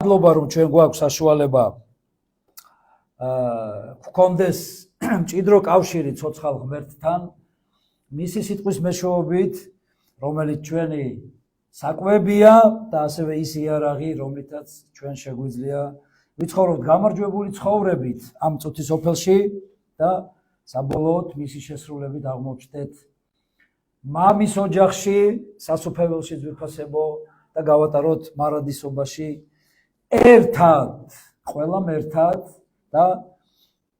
მადლობა რომ ჩვენ გვაქვს საშუალება გქონდეს მჭიდრო კავშირი ცოცხალ ღმერთთან მისი სიტყვის მეშვეობით რომელიც ჩვენი საკვებია და ასევე ის იარაღი რომლითაც ჩვენ შეგვიძლია ვიცხოვროთ გამარჯვებული ცხოვრებით ამ წუთის ოფელში და საბოლოოდ მისი შესრულებით აღმოჩნდეთ მამის ოჯახში სასუფეველში ძვირფასებო და გავატაროთ მარადისობაში ერთად ყველამ ერთად და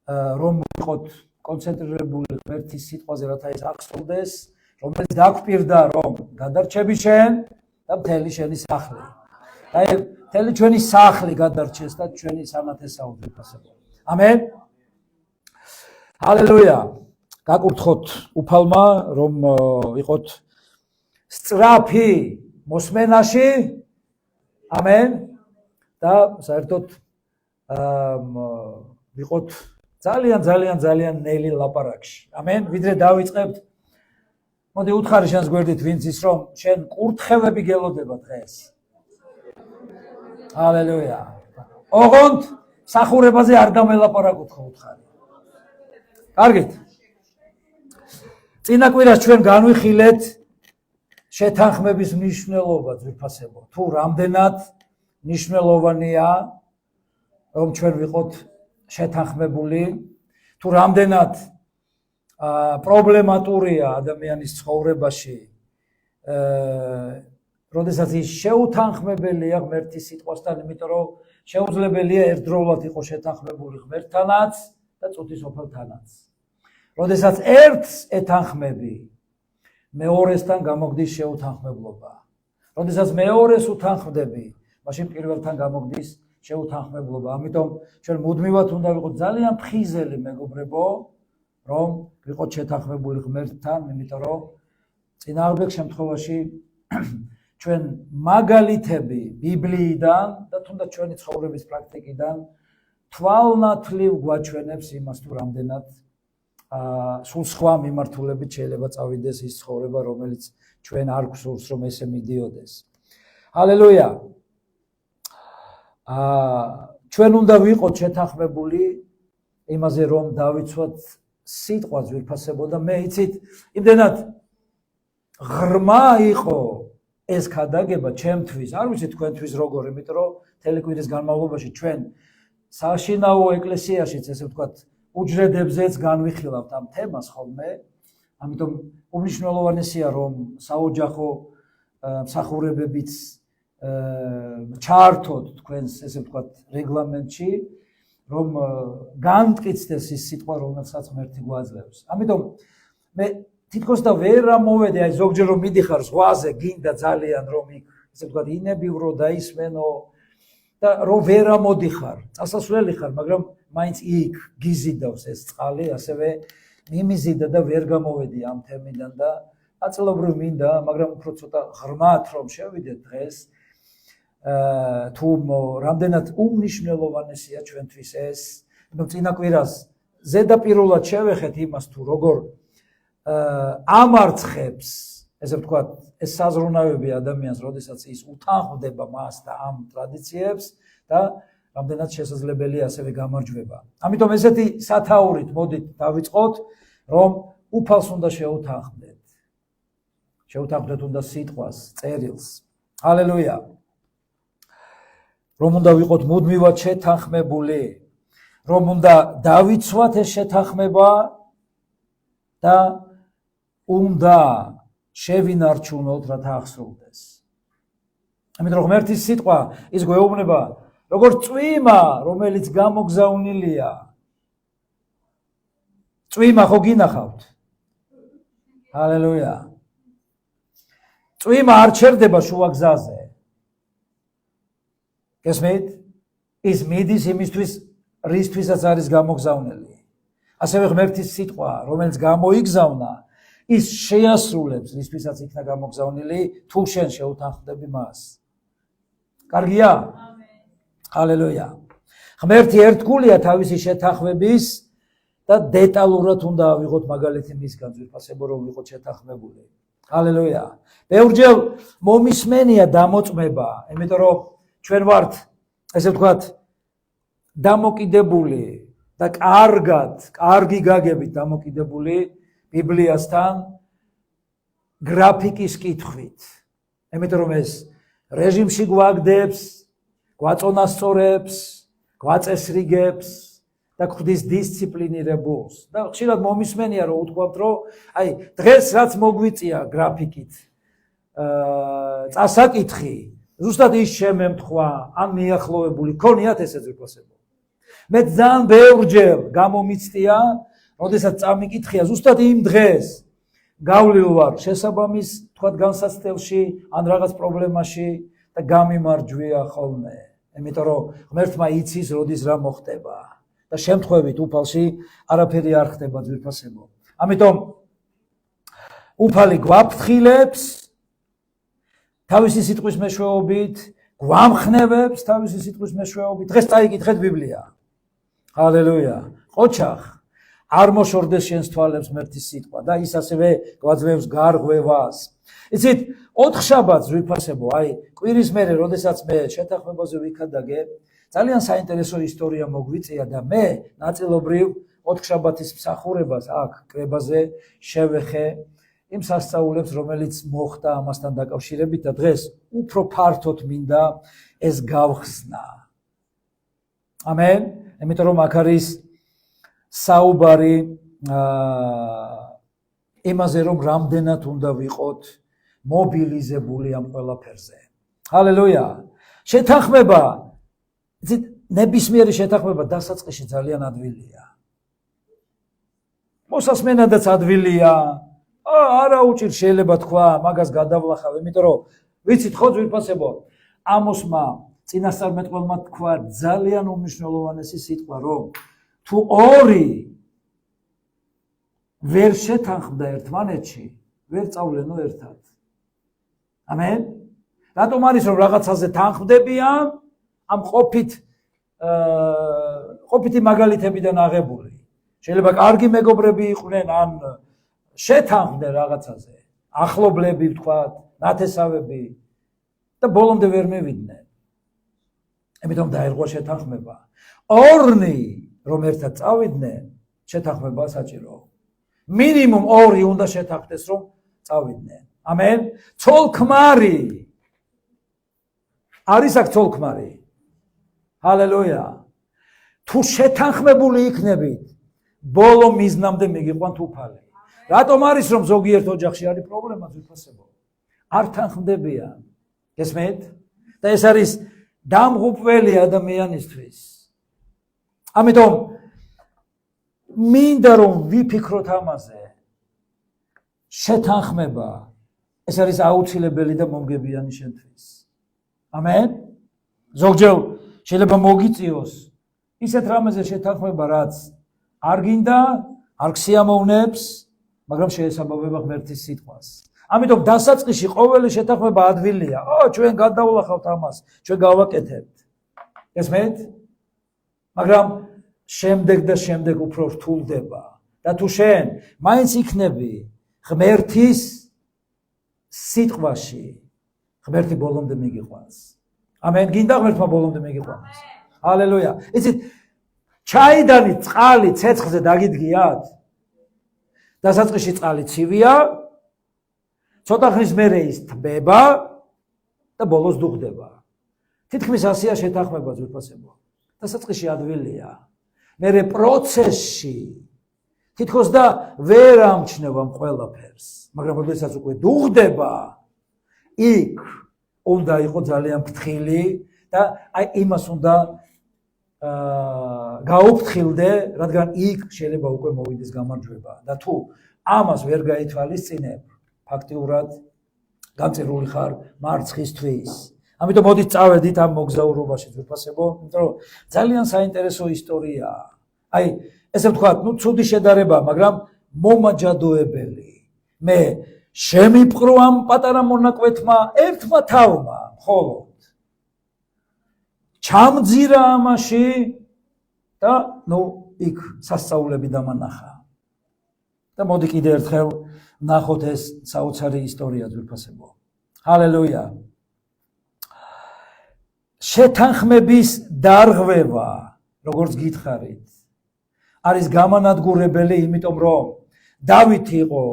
რომ ვიყოთ კონცენტრირებული ღმერთის სიტყვაზე რათა ის აღსრულდეს რომელიც დაგვპირდა რომ გადარჩები შენ და მთელი შენი სახლი და მთელი ჩვენი სახლი გადარჩეს და ჩვენი სამათესაო ძვირფასებო ამენ ჰალელუია გაკურთხოთ უფალმა რომ ვიყოთ სწრაფი მოსმენაში ამენ და საერთოდ ვიყოთ ძალიან ნელი ლაპარაკში ამენ ვიდრე დავიწყებთ მოდი უთხარი შენს გვერდით ვინც ის რომ შენ კურთხევები გელოდება დღეს ჰალელუია ოღონდ სახურებაზე არ დამელაპარაკოთ ხო უთხარი კარგით წინა კვირას ჩვენ განვიხილეთ შეთანხმების მნიშვნელობა ძვირფასებო თუ რამდენად მნიშვნელოვანია რომ ჩვენ ვიყოთ შეთანხმებული თუ რამდენად პრობლემატურია ადამიანის ცხოვრებაში როდესაც ის შეუთანხმებელია ღმერთის სიტყვასთან იმიტომ რომ შეუძლებელია ერთდროულად იყოს შეთანხმებული ღმერთთანაც და წუთის ოფელთანაც როდესაც ერთს ეთანხმები მეორესთან გამოგდის შეუთანხმებლობა როდესაც მეორეს უთანხმდები მაშინ პირველთან გამოგდის შეუთანხმებლობა ამიტომ ჩვენ მუდმივად უნდა ვიყოთ ძალიან ფხიზელი მეგობრებო რომ ვიყოთ შეთანხმებული ღმერთთან იმიტომ რომ წინააღმდეგ შემთხვევაში ჩვენ მაგალითები ბიბლიიდან და თუნდაც ჩვენი ცხოვრების პრაქტიკიდან თვალნათლივ გვაჩვენებს იმას თუ რამდენად სულ სხვა მიმართულებით შეიძლება წავიდეს ის ცხოვრება რომელიც ჩვენ არ გვსურს რომ ესე მიდიოდეს ჰალელუია ჩვენ უნდა ვიყოთ შეთანხმებული იმაზე რომ დავიცვათ სიტყვა ძვირფასებო და მე იცით იმდენად ღრმა იყო ეს ქადაგება ჩემთვის არ ვიცი თქვენთვის როგორ იმიტომ რომ თელეკვირის განმავლობაში ჩვენ საშინაო ეკლესიაშიც ესე ვთქვათ უჯრედებზეც განვიხილავთ ამ თემას ხოლმე ამიტომ უმნიშვნელოვანესია რომ საოჯახო მსახურებებიც ჩართოთ თქვენს ესე ვთქვათ რეგლამენტში რომ განმტკიცდეს ის სიტყვა რომელსაც ღმერთი გვაძლევს ამიტომ მე თითქოს და ვერ ამოვედი აი ზოგჯერ რომ მიდიხარ ზღვაზე გინდა ძალიან რომ იქ ესე ვთქვათ ინებივრო დაისმენო და რომ ვერ ამოდიხარ წასასვლელი ხარ მაგრამ მაინც იქ გიზიდავს ეს წყალი ასევე მიმიზიდა და ვერ გამოვედი ამ თემიდან და აწლობრივ მინდა მაგრამ უფრო ცოტა ღრმად რომ შევიდეთ დღეს თუ რამდენად უმნიშვნელოვანესია ჩვენთვის ეს წინა კვირას ზედაპირულად შევეხეთ იმას თუ როგორ ამარცხებს ესე ვთქვათ ეს საზრუნავები ადამიანს როდესაც ის უთანხმდება მას და ამ ტრადიციებს და რამდენად შესაძლებელია ასევე გამარჯვება ამიტომ ესეთი სათაურით მოდით დავიწყოთ რომ უფალს უნდა შეუთანხმდეთ უნდა სიტყვას წერილს ჰალელუია რომ უნდა ვიყოთ მუდმივად შეთანხმებული რომ უნდა დავიცვათ ეს შეთანხმება და უნდა შევინარჩუნოთ რათა აღსრულდეს ამიტომ ღმერთის სიტყვა ის გვეუბნება როგორც წვიმა რომელიც გამოგზავნილია წვიმა ხო გინახავთ ჰალელუია წვიმა არ ჩერდება შუა გზაზე გესმით ის მიდის იმისთვის რისთვისაც არის გამოგზავნილი ასევე ღმერთის სიტყვა რომელიც გამოიგზავნა ის შეასრულებს რისთვისაც იქნა გამოგზავნილი თუ შენ შეუთანხმდები მას კარგია ჰალელუია ღმერთი ერთგულია თავისი შეთანხმების და დეტალურად უნდა ავიღოთ მაგალითი მისგან ძვირფასებო რომ ვიყოთ შეთანხმებული ჰალელუია ბევრჯერ მომისმენია დამოწმება იმიტომ რომ ჩვენ ვართ ესე ვთქვათ, დამოკიდებული და კარგი გაგებით დამოკიდებული ბიბლიასთან გრაფიკის კითხვით. იმიტომ რომ ეს რეჟიმში გვაგდებს, გვაწონასწორებს, გვაწესრიგებს და გვხდის დისციპლინირებულს. და ხშირად მომისმენია რომ უთქვამთ, რომ აი დღეს რაც მოგვიწია გრაფიკით წასაკითხი, ზუსტად ის შემემთხვა, ან მიახლოვებული ქონიათ ესეც ვიფასებო. მე ძალიან ბევრჯერ გამომიცდია, როდესაც წამიკითხია ზუსტად იმ დღეს გავლილ ვარ შესაბამის თქვათ განსაცდელში ან რაღაც პრობლემაში და გამიმარჯვია ხოლმე. იმიტომ რომ ღმერთმა იცის, როდის რა მოხდება და შემთხვევით უფალში არაფერი არ ხდება ძვირფასებო. ამიტომ უფალი გვაფრთხილებს თავისი სიტყვის მეშვეობით, გვამხნევებს თავისი სიტყვის მეშვეობით. დღეს წაიკითხეთ ბიბლია. ჰალელუია. ყოჩახ არ მოშორდეს შენს თვალებს ღმერთის სიტყვა და ის ასევე გვაძლევს გარღვევას. იცით, 4 შაბათს ვიფასებო, აი, კვირის მერე, როდესაც მე შეთანხმებაზე ვიქადაგე, ძალიან საინტერესო ისტორია მოგვიწია და მე ნაწილობრივ 4 შაბათის მსახურებას აქ კრებაზე შევეხე იმ სასწაულებს, რომელიც მოხდა ამასთან დაკავშირებით და დღეს უფრო ფართოდ მინდა ეს გავხსნა. ამენ. იმიტომ რომ აქ არის საუბარი იმაზე, რომ რამდენად უნდა ვიყოთ მობილიზებული ამ ყველაფერზე. ჰალელუია. შეთანხმება, იცით, ნებისმიერი შეთანხმება დასაწყისში ძალიან ადვილია. მოსასმენადაც ადვილია. არა უჭირ შეიძლება თქვა, მაგას გადავლახავ, იმიტომ რომ ვიცით ხო ძვირფასებო, ამოსმა წინასწარმეტყველმა თქვა ძალიან უმნიშვნელოვანესი სიტყვა, რომ თუ 2 ვერ შეთანხმდა ერთმანეთში, ვერ წავლენო ერთად. ამენ? რატომ არის რომ რაღაცაზე თანხმდებიან ამ ყოფითი მაგალითებიდან აღებული. შეიძლება კარგი მეგობრები იყვნენ, ან შეთანხმდნენ რაღაცაზე, ახლობლები ვთქვათ, ნათესავები და ბოლომდე ვერ მივიდნენ. ამიტომ დაერღვა შეთანხმება. 2 რომ ერთად წავიდნენ, შეთანხმება საჭირო. მინიმუმ 2 უნდა შეთანხმდეს, რომ წავიდნენ. ამენ. ცოლ-ქმარი. არის აქ ცოლ-ქმარი. ჰალელუია. თუ შეთანხმებული იქნებით, ბოლო მიზნამდე მიგიყვანთ უფალი. რატომ არის რომ ზოგიერთ ოჯახში არის პრობლემა ძვირფასებო? არ თანხმდებიან. გესმით? და ეს არის დამღუპველი ადამიანისთვის. ამიტომ მინდა რომ ვიფიქროთ ამაზე. შეთანხმება ეს არის აუცილებელი და მომგებიანი შენთვის. ამენ? ზოგჯერ შეიძლება მოგიწიოს ისეთ რამეზე შეთანხმება, რაც არ გინდა, არ გსიამოვნებს, მაგრამ შეესაბამება ღმერთის სიტყვას. ამიტომ დასაწყისში ყოველი შეთანხმება ადვილია. ჩვენ გადავლახავთ ამას, ჩვენ გავაკეთებთ. გესმით? მაგრამ შემდეგ უფრო რთულდება. და თუ შენ მაინც იქნები ღმერთის სიტყვაში, ღმერთი ბოლომდე მიგიყვანს. ამენ. გინდა ღმერთმა ბოლომდე მიგიყვანს. ჰალელუია. იცით, ჩაიდანი წყალი ცეცხლზე დაგიდგიათ? დასაწყისში წყალი ცივია, ცოტა ხნის მერე ის თბება და ბოლოს დუღდება. თითქმის ასეა შეთანხმება ძვირფასებო. დასაწყისში ადვილია. მერე პროცესში თითქოს და ვერ ამჩნევ ამ ყველაფერს, მაგრამ როდესაც უკვე დუღდება, იქ უნდა იყო ძალიან ფრთხილი და აი იმას უნდა გაუფრთხილდე, რადგან იქ შეიძლება უკვე მოვიდეს გამარჯვება და თუ ამას ვერ გაითვალისწინებ, ფაქტიურად გამწირული ხარ მარცხისთვის. ამიტომ მოდით წავედით ამ მოგზაურობაში ძვირფასებო, იმიტომ რომ ძალიან საინტერესო ისტორიაა. აი, ესე ვთქვათ, ცუდი შედარება, მაგრამ მომაჯადოებელი. მე შემიპყრო ამ პატარა მონაკვეთმა ერთმა თავმა, მხოლოდ ჩამძირა ამაში და იქ სასწაულები დამანახა. და მოდი კიდე ერთხელ ნახოთ ეს საოცარი ისტორია ძვირფასებო. ჰალელუია. შეთანხმების დარღვევა, როგორც გითხარით, არის გამანადგურებელი, იმიტომ რომ დავითი იყო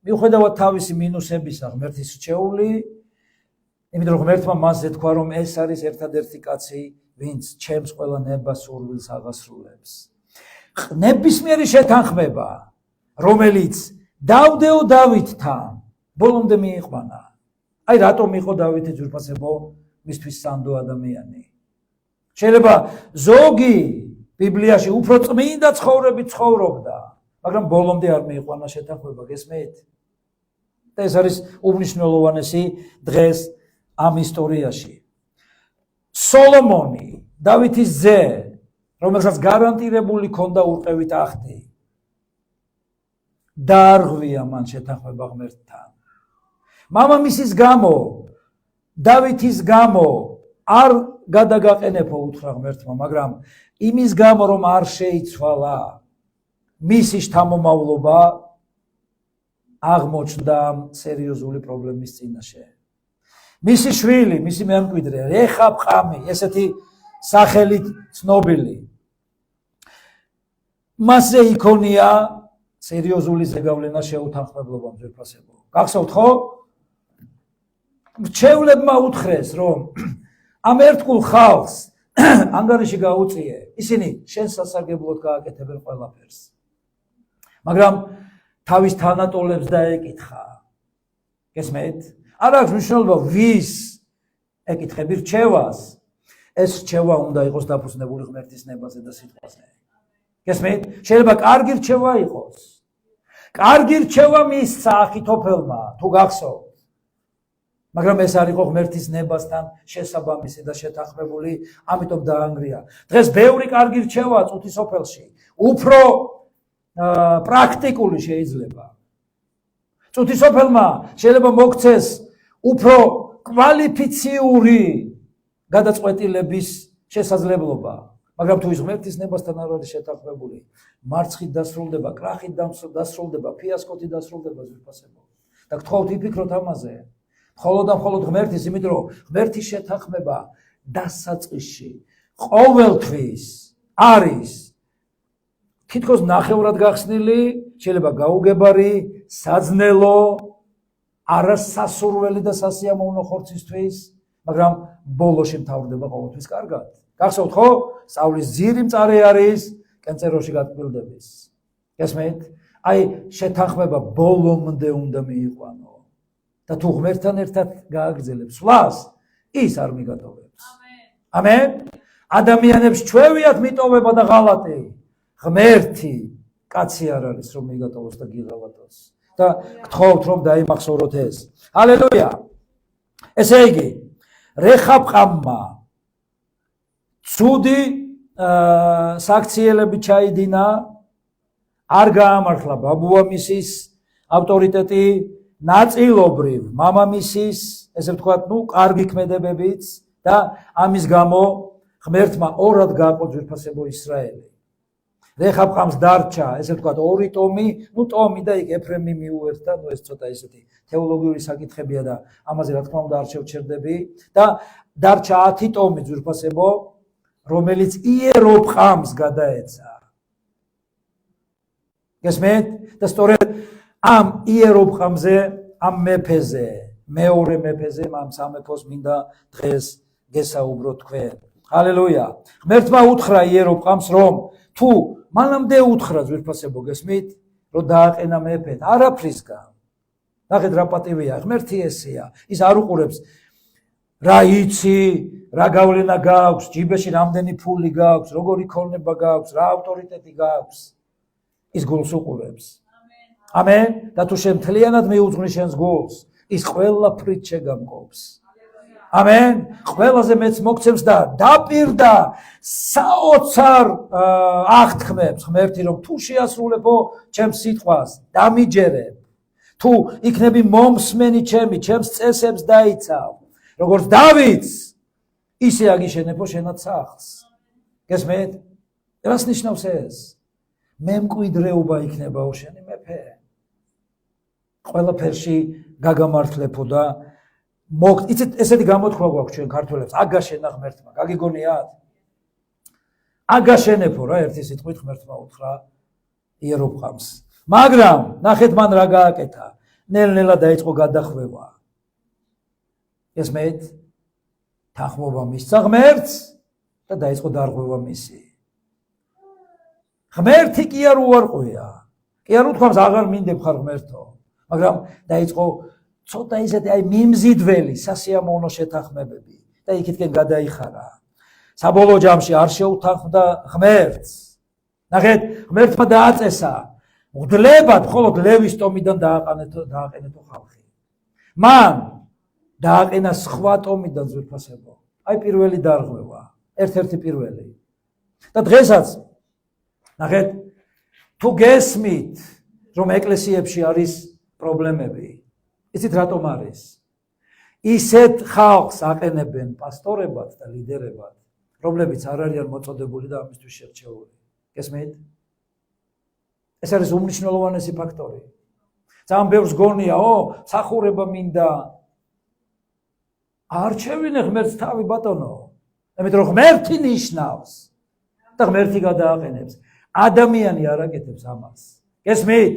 მიუხედავად თავისი მინუსებისა ღმერთის რჩეული, იმიტომ რომ ღმერთმა მასზე თქვა, რომ ეს არის ერთადერთი კაცი, ვინც ჩემს ყველა ნებას სურვილს აღასრულებს. ნებისმიერი შეთანხმება, რომელიც დავდეო დავითთან, ბოლომდე მიიყვანა. აი რატომ იყო დავითი ძვირფასებო მისთვის სანდო ადამიანი. შეიძლება ზოგი ბიბლიაში უფრო წმინდა ცხოვრებით ცხოვრობდა, მაგრამ ბოლომდე არ მიიყვანა შეთანხმება, გესმით? და ეს არის უმნიშვნელოვანესი დღეს ამ ისტორიაში. სოლომონი, დავითის ძე, რომელსაც გარანტირებული ქონდა ურყევი ტახტი, დაარღვია მან შეთანხმება ღმერთთან. მამამისის გამო, დავითის გამო არ გადაგაყენებო უთხრა ღმერთმა, მაგრამ იმის გამო, რომ არ შეიცვალა მისი შთამომავლობა, აღმოჩნდა სერიოზული პრობლემის წინაშე. მისი შვილი, მისი მემკვიდრე, რეჰაბყამი, ესეთი სახელით ცნობილი. მასზე იქონია სერიოზული ზეგავლენა შეუთანხმებლობამ ძვირფასებო. გახსოვთ ხო? მრჩევლებმა უთხრეს, რომ ამ ერთგულ ხალხს ანგარიში გაუწიე, ისინი შენ სასარგებლოდ გააკეთებენ ყველაფერს. მაგრამ თავის თანატოლებს დაეკითხა. გესმით? არ აქვს მნიშვნელობა ვის ეკითხები რჩევას. ეს რჩევა უნდა იყოს დაფუძნებული ღმერთის ნებაზე და სიტყვაზე. გესმით? შეიძლება კარგი რჩევა იყოს. კარგი რჩევა მისცა ახითოფელმა, თუ გახსოვთ. მაგრამ ეს არ იყო ღმერთის ნებასთან შესაბამისი და შეთანხმებული, ამიტომ დაანგრია. დღეს ბევრი კარგი რჩევა წუთისოფელში, უფრო პრაქტიკული შეიძლება. წუთისოფელმა შეიძლება მოქცეს უფრო კვალიფიციური გადაწყვეტილების შესაძლებლობა, მაგრამ თუ ის ღმერთის ნებასთან არ არის შეთანხმებული, მარცხით დასრულდება, კრახით დასრულდება, ფიასკოთი დასრულდება ძვირფასებო. და გთხოვთ იფიქროთ ამაზე. მხოლოდ და მხოლოდ ღმერთის, იმიტომ რომ ღმერთის შეთანხმება დასაწყისში ყოველთვის არის თითქოს ნახევრად გახსნილი, შეიძლება გაუგებარი, საძნელო, არასასურველი და სასიამოვნო ხორცისთვის, მაგრამ ბოლოში მთავრდება ყოველთვის კარგად. გახსოვთ ხო? სწავლის ძირი მწარე არის კენწეროში გატკბილდების. გესმით? აი შეთანხმება ბოლომდე უნდა მიიყვანო. და თუ ღმერთთან ერთად გააგრძელებს სვლას, ის არ მიგატოვებს. ამენ. ადამიანებს ჩვევიათ მიტოვება და ღალატი. ღმერთი კაცი არ არის რომ მიგატოვოს და გიღალატოს. და გთხოვთ რომ დაიმახსოვროთ ეს. ჰალელუია. ესე იგი, რეჰაბყამმა ცუდი საქციელები ჩაიდინა, არ გაამართლა ბაბუამისის ავტორიტეტი, ნაწილობრივ მამამისის, ესე ვთქვათ, კარგი ქმედებებიც და ამის გამო ღმერთმა ორად გააყო ძვირფასებო ისრაელი. რეჰაბყამს დარჩა, ესე ვთქვათ, 2 ტომი, ტომი და იქ ეფრემი მიუერთდა, ეს ცოტა ისეთი თეოლოგიური საკითხებია და ამაზე რა თქმა უნდა არ შევჩერდები და დარჩა 10 ტომი ძვირფასებო, რომელიც იერობყამს გადაეცა. გესმით? და სწორედ ამ იერობყამზე, ამ მეფეზე, მეორე მეფეზე, ამ სამეფოს მინდა დღეს გესაუბროთ თქვენ. ჰალელუია. ღმერთმა უთხრა იერობყამს, რომ თუ მანამდე უთხრა ძვირფასებო, გესმით, რომ დააყენა მეფედ, არაფრისგან. ნახეთ რა პატივია, ღმერთი ესეა. ის არ უყურებს რა იცი, რა გავლენა გააქვს, ჯიბეში რამდენი ფული გააქვს, როგორი ქონება გააქვს, რა ავტორიტეტი გააქვს. ის გულს უყურებს. ამენ. და თუ შენ მთლიანად მიუძღვნი შენს გულს, ის ყველაფრით შეგამყოფს. ამენ. ყველაზე მეც მოგცემს და დაპირდა საოცარ აღთქმებს ღმერთი, რომ თუ შეასრულებო ჩემს სიტყვას, დამიჯერებ. თუ იქნები მომსმენი ჩემს წესებს დაიცავ, როგორც დავითს, ისე აგიშენებო შენად სახლს. გესმით? რას ნიშნავს ეს? მემკვიდრეობა იქნებაო შენი მეფე. ყველაფერში გაგამართლებო და იცით ესეთი გამოთქვა გვაქვს ჩვენ ქართველებს, აგაშენა ღმერთმა, გაგიგონიათ? აგაშენებო რა ერთი სიტყვით ღმერთმა უთხრა იერობყამს. მაგრამ ნახეთ მან რა გააკეთა. ნელ-ნელა დაიწყო გადახვევა. ესმეთ? თანხმობა მისცა ღმერთს და დაიწყო დარღვევა მისი. ღმერთი კი არ უარყვია. კი არ უთქვამს აღარ მინდებ ხარ ღმერთო, მაგრამ დაიწყო ცოტა ისეთი მიმზიდველი სასიამოვნო შეთანხმებები და იქითკენ გადაიხარა. საბოლოო ჯამში არ შეუთანხმდა ღმერთს. ნახეთ, ღმერთმა დააწესა მღვდლებად მხოლოდ ლევის ტომიდან დააყენეთო ხალხი. მან დააყენა სხვა ტომიდან ძვირფასებო. პირველი დარღვევა, ერთ-ერთი პირველი. და დღესაც ნახეთ, თუ გესმით, რომ ეკლესიებში არის პრობლემები, იცით რატომ არის? ისეთ ხალხს აყენებენ პასტორებად და ლიდერებად, რომლებიც არ არიან მოწოდებული და ამისთვის შერჩეული. გესმით? ეს არის უმნიშვნელოვანესი ფაქტორი. ძალიან ბევრს გონია, მსახურება მინდა. არჩევინე ღმერთს თავი ბატონო. ამიტომ რომ ღმერთი ნიშნავს და ღმერთი გადააყენებს. ადამიანი არ აკეთებს ამას. გესმით?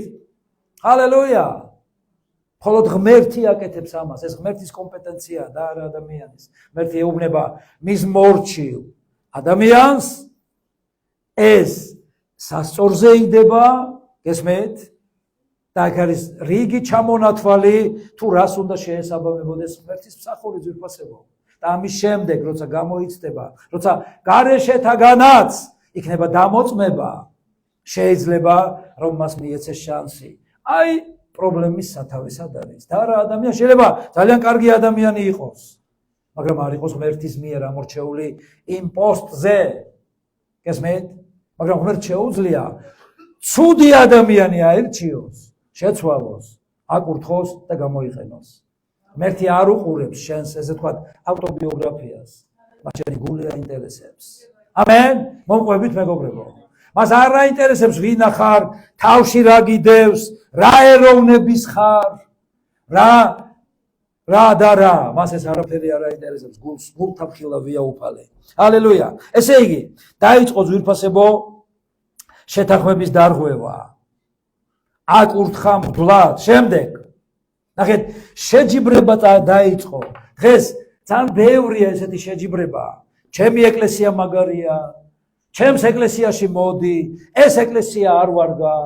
ჰალელუია! მხოლოდ ღმერთი აკეთებს ამას. ეს ღმერთის კომპეტენციაა და არა ადამიანის. ღმერთი ეუბნება მის მორჩილ ადამიანს, ეს სასწორზე იდება, გესმით? და აქ არის რიგი ჩამონათვალი, თუ რას უნდა შეესაბამებოდეს ღმერთის მსახური ძვირფასებო. და ამის შემდეგ, როცა გამოიცდება, როცა გარეშეთაგანაც იქნება დამოწმება, შეიძლება რომ მას მიეცეს შანსი. პრობლემის სათავესად არის. და რა ადამიანი შეიძლება ძალიან კარგი ადამიანი იყოს, მაგრამ არ იყოს ღმერთის მიერ ამორჩეული იმ პოსტზე. გესმით? მაგრამ ღმერთს შეუძლია ცუდი ადამიანი აერჩიოს, შეცვალოს, აკურთხოს და გამოიყენოს. ღმერთი არ უყურებს შენს, ესე ვთქვათ, ავტობიოგრაფიას, მას შენი გული აინტერესებს. ამენ? მომყვებით მეგობრებო. მას არ აინტერესებს ვინა ხარ, თავში რა გიდევს, რა ეროვნების ხარ, რა და რა, მას ეს არაფერი არ აინტერესებს, გულთაფხილა ვიაუფალე. ჰალელუია. ესე იგი, დაიწყო ძვირფასებო შეთანხმების დარღვევა. აკურთხა მღვდლად, შემდეგ. ნახეთ, შეჯიბრება დაიწყო. დღეს ძალიან ბევრია ესეთი შეჯიბრება. ჩემი ეკლესია მაგარია, ჩემს ეკლესიაში მოდი, ეს ეკლესია არ ვარგა,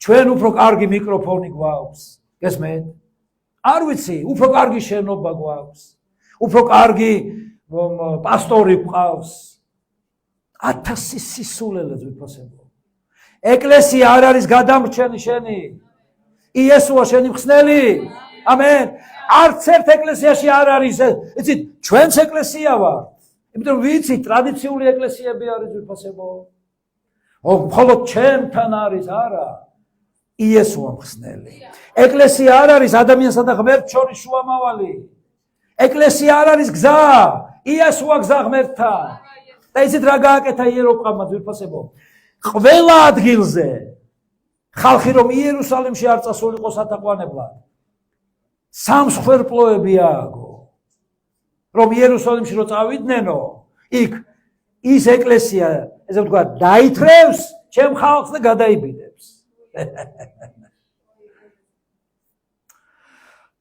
ჩვენ უფრო კარგი მიკროფონი გვაქვს. გესმით? არ ვიცი, უფრო კარგი შენობა გვაქვს, უფრო კარგი პასტორი გვყავს. 1000 სისულელე ძვირფასებო. ეკლესია არ არის გადამრჩენი შენი. იესოა შენი მხსნელი. ამენ. არც ერთ ეკლესიაში არ არის, იცით, ჩვენც ეკლესია ვარ. იმიტომ ვიცი, ტრადიციული ეკლესიები არის ძვირფასებო. მხოლოდ ჩემთან არის, არა. იესოა მხსნელი. ეკლესია არ არის ადამიანსა და ღმერთს შორის შუამავალი. ეკლესია არ არის გზა, იესოა გზა ღმერთთან. და იცით რა გააკეთა იერობყამმა ძვირფასებო? ყველა ადგილზე ხალხი რომ იერუსალიმში არ წასულიყო სათაყვანებლად, სამსხვერპლოები ააგო. რომ იერუსალიმში რო წავიდნენ, იქ ის ეკლესია, ესე ვთქვათ, დაითრევს ჩემ ხალხს და გადაიბიდებს.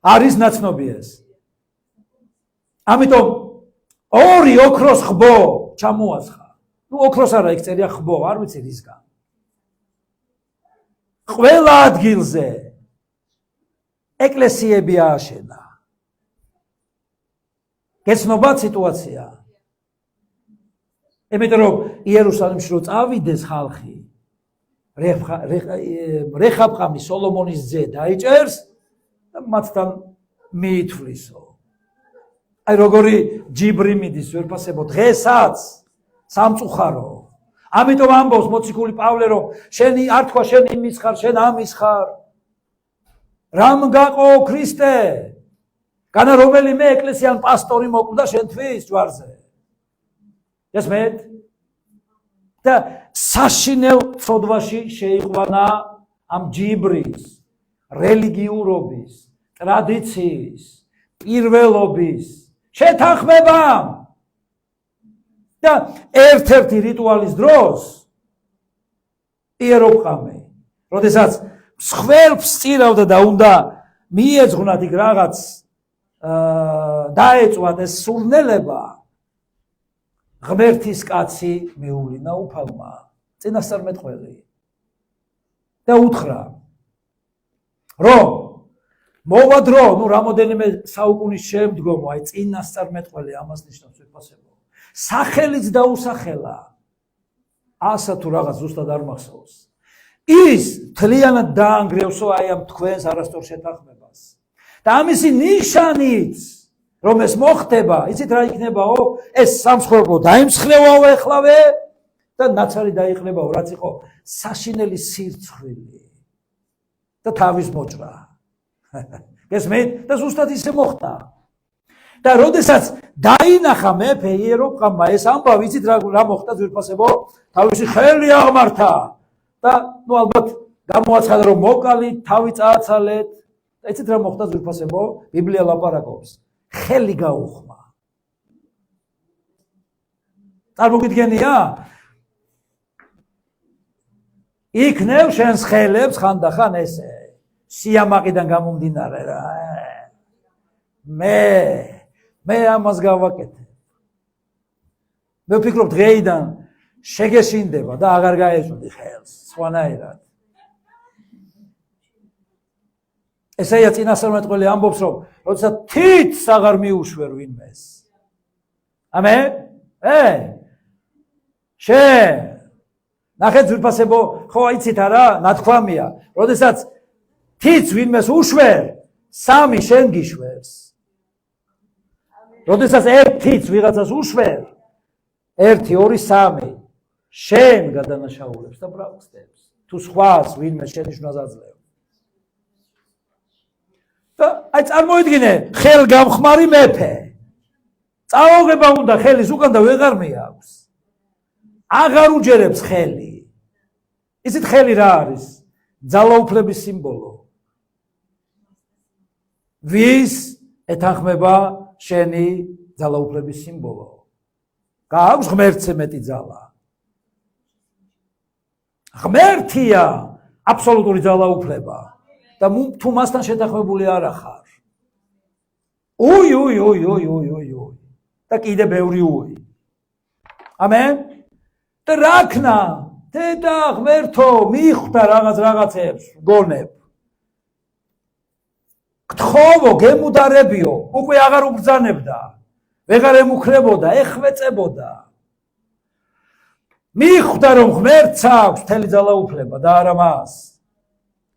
არის ნაცნობი ეს. ამიტომ ორი ოქროს ხბო ჩამოასხა. ოქროს არა, იქ წერია ხბო, არ ვიცი რისგან. ყველა ადგილზე ეკლესიები ააშენა. გეცნობა სიტუაცია. იმიტომ რომ იერუსალიმში რო წავიდეს ხალხი, რეჰაბყამი სოლომონის ძე დაიჭერს და მათთან მიითვლისო. როგორი ჯიბრი მიდის ძვირფასებო დღესაც სამწუხარო. ამიტომ ამბობს მოციქული პავლე, რომ შენი არ თქვა შენ იმის ხარ, შენ ამის ხარ. რამ გაყო ქრისტე? განა რომელიმე ეკლესიან პასტორი მოკვდა შენთვის ჯვარზე. გესმით? და საშინელ ცოდვაში შეიყვანა ამ ჯიბრის, რელიგიურობის, ტრადიციის, პირველობის შეთანხმებამ და ერთ-ერთი რიტუალის დროს იერობყამე, როდესაც მსხვერპლს სწირავდა და უნდა მიეძღვნათ იქ რაღაც დაეწვათ ეს სურნელება, ღმერთის კაცი მეულინა უფალმა წინასწარმეტყველი და უთხრა, რომ მოვა დრო, რამოდენიმე საუკუნის შემდგომ, აი წინასწარმეტყველი ამას ნიშნავს ვიფასებო. სახელიც დაუსახელა, ასა თუ რაღაც ზუსტად არ მახსოვს. ის თლიანად დაანგრევსო აი ამ თქვენს არასწორ შეთანხმებას. და ამისი ნიშანიც, რომ ეს მოხდება, იცით რა იქნებაო? ეს სამსხვერპლო დაიმსხნევაო ეხლავე და ნაცარი დაიყნებაო, რაც იყო საშინელი სირცხვილი და თავის მოჭრა. გესმით? და ზუსტად ისე მოხდა. და როდესაც დაინახა მეფე იერობყამმა ეს ამბავი, იცით რა მოხდა ძვირფასებო? თავისი ხელი აღმართა და ალბათ გამოაცხადა რომ მოკალით, თავი წააცალეთ. და იცით რა მოხდა ძვირფასებო? ბიბლია ლაპარაკობს. ხელი გაუხმა. წარმოგიდგენია? იქნევ შენს ხელებს ხანდახან ესე სიამაყიდან გამომდინარე რა. მე ამას გავაკეთებ. მე ვფიქრობ დღეიდან შეგეშინდება და აღარ გაეწვდი ხელს სხვანაირად. ესეა წინასწარმეტყველი ამბობს, რომ როდესაც თითს აღარ მიუშვერ ვინმეს. ამენ? ნახეთ ძვირფასებო, ხო იცით არა, ნათქვამია, როდესაც თითს ვინმეს უშვერ, სამი შენ გიშვერს. როდესაც ერთ თითს ვიღაცას უშვერ, 1, 2, 3 შენ გადანაშაულებს და ბრალხსდებს. თუ სხვას ვინმე შენიშვნას აძლევ. და აი წარმოიდგინე, ხელგამხმარი მეფე. წაუღება უნდა ხელის უკან და ვეღარ მეაქვს. აღარ უჯერებს ხელი. იცით ხელი რა არის? ძალაუფლების სიმბოლო. ვის ეთანხმება შენი ძალაუფლების სიმბოლო? გააქვს ღმერთზე მეტი ძალა. ღმერთია აბსოლუტური ძალაუფლება და თუ მასთან შეთანხმებული არ ახარ. და კიდე ბევრი უი. ამენ? და რაკნა დედა ღმერთო მიხვდა რაღაცებს გონებ. გთხოვო, გემუდარებიო, უკვე აღარ უბრძანებდა. ვეღარ ემუქრებოდა, ეხვეწებოდა. მიხვდა რომ ღმერთს აქვს მთელი ძალაუფლება და არა მას.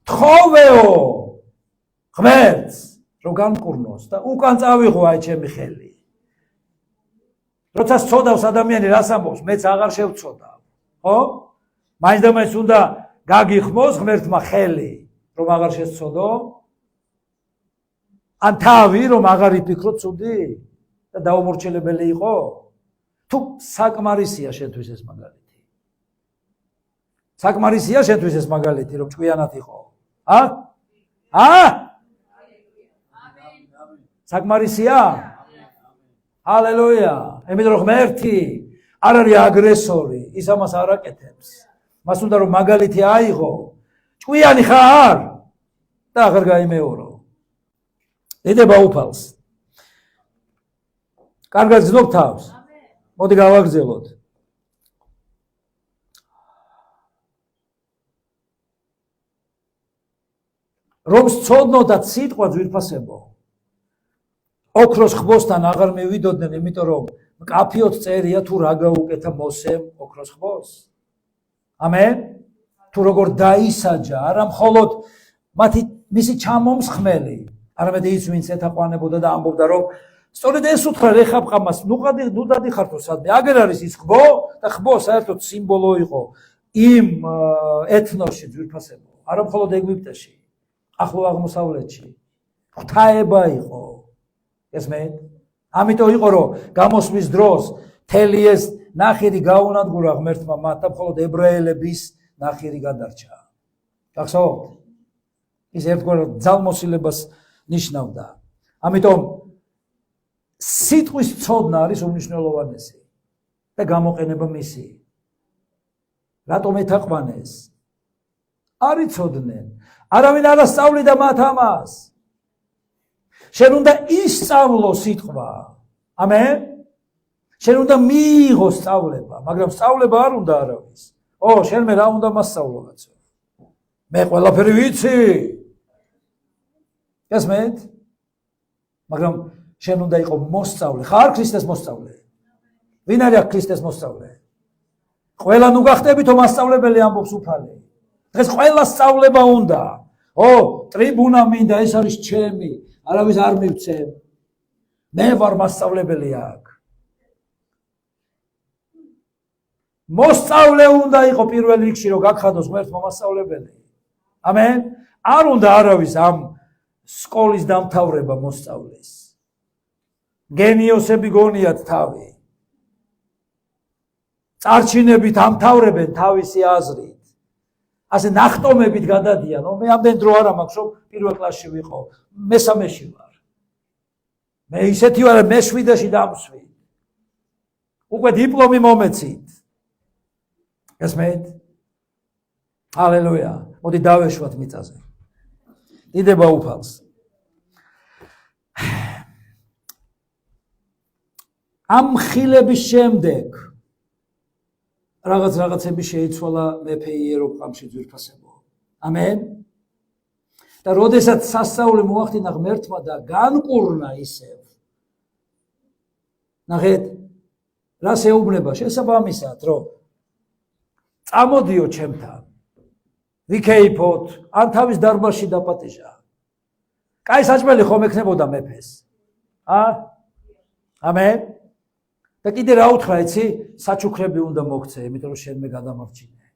თხოვეო ღმერთს რომ გამკურნოს და უკან წავიღო აი ჩემი ხელი. როცა სწოდავს ადამიანი რას ამბობს, მეც აღარ შევწოდავ. ხო? მაინც და მაინც უნდა გაგიხმოს ღმერთმა ხელი, რომ აღარ შეცოდო. ან თავი რომ აღარ იფიქრო ცუდი და დაუმორჩილებელი იყო. თუ საკმარისია შენთვის ეს მაგალითი. საკმარისია შენთვის ეს მაგალითი, რომ ჭკვიანად იყო. საკმარისია? ჰალელუია. იმიტომ რომ ღმერთი არ არის აგრესორი, ის ამას არ აკეთებს. მას უნდა რომ მაგალითი აიღო. ჭკვიანი ხარ და აღარ გაიმეორო. ედება უფალს. კარგად გძნობ თავს. მოდი გავაგრძელოთ. რომ სწოდნოდათ სიტყვა ძვირფასებო. ოქროს ხბოსთან აღარ მივიდოდნენ, იმიტომ რომ მკაფიოდ წერია თუ რა გაუკეთა მოსემ ოქროს ხბოს. ამენ? თუ როგორ დაისაჯა, არა მხოლოდ მისი ჩამომსხმელი, არამედ ის ვინც ეთაყვანებოდა და ამბობდა რომ სწორედ ეს უთხრა რეხაბყამას, ნუ დადიხარ თუ სადმე, აგერ არის ის ხბო და ხბო საერთოდ სიმბოლო იყო იმ ეთნოსში ძვირფასებო, არა მხოლოდ ეგვიპტეში, ახლო აღმოსავლეთში. ღვთაება იყო. ესმეთ? ამიტომ იყო რომ გამოსვლის დროს მთელი ეს ნახირი გაუნადგურა ღმერთმა მათ და მხოლოდ ებრაელების ნახირი გადარჩა. გახსოვთ? ის ერთგვარ ძალმოსილებას ნიშნავდა. ამიტომ სიტყვის ცოდნა არის უმნიშვნელოვანესი და გამოყენება მისი. რატომ ეთაყვანეს? არ იცოდნენ. არავინ არ ასწავლიდა მათ ამას. შენ უნდა ისწავლო სიტყვა. ამენ? შენ უნდა მიიღო სწავლება, მაგრამ სწავლება არ უნდა არავის. შენ მე რა უნდა მასწავლო კაცო? მე ყველაფერი ვიცი. გასმენთ? მაგრამ შენ უნდა იყო მოსწავლე. ხარ ქრისტეს მოსწავლე? ვინ არის ქრისტეს მოსწავლე? ყველა ნუ გახდებითო მასწავლებელი ამბობს უფალი. დღეს ყველა სწავლება უნდა. ტრიბუნა მინდა, ეს არის ჩემი, არავის არ მივცემ. მე ვარ მასწავლებელი აქ. მოსწავლე უნდა იყო პირველ რიგში, რომ გაგხადოს ღმერთმა მასწავლებელი. ამენ? არ უნდა არავის ამ სკოლის დამთავრება მოსწავლეს. გენიოსები გონიათ თავი. წარჩინებით ამთავრებენ თავისი აზრით. ასე ნახტომებით გადადიან. მე ამდენ დრო არ მაქვს, რომ პირველ კლასში ვიყო. მესამეში ვარ. მე ისეთი ვარ, მე-7-ში დამსვი. უკვე დიპლომი მომეცით. გასმენთ? ჰალელუია. მოდი დავეშვათ მიწაზე. დიდება უფალს. ამ ხილების შემდეგ რაღაცები შეიცვალა მეფე იერობყამში ძვირფასებო. ამენ? და როდესაც სასწაული მოახდინა ღმერთმა და განკურნა ისევ. ნახეთ, რას ეუბნება? შესაბამისად, რომ წამოდიო ჩემთან. ვიქეიფოთ, ან თავის დარბაზში დაპატიჟა. კაი საჭმელი ხომ ექნებოდა მეფეს. ამენ? და კიდე რა უთხრა, იცი? საჩუქრები უნდა მოგცე, იმიტომ რომ შენ მე გადამარჩინე.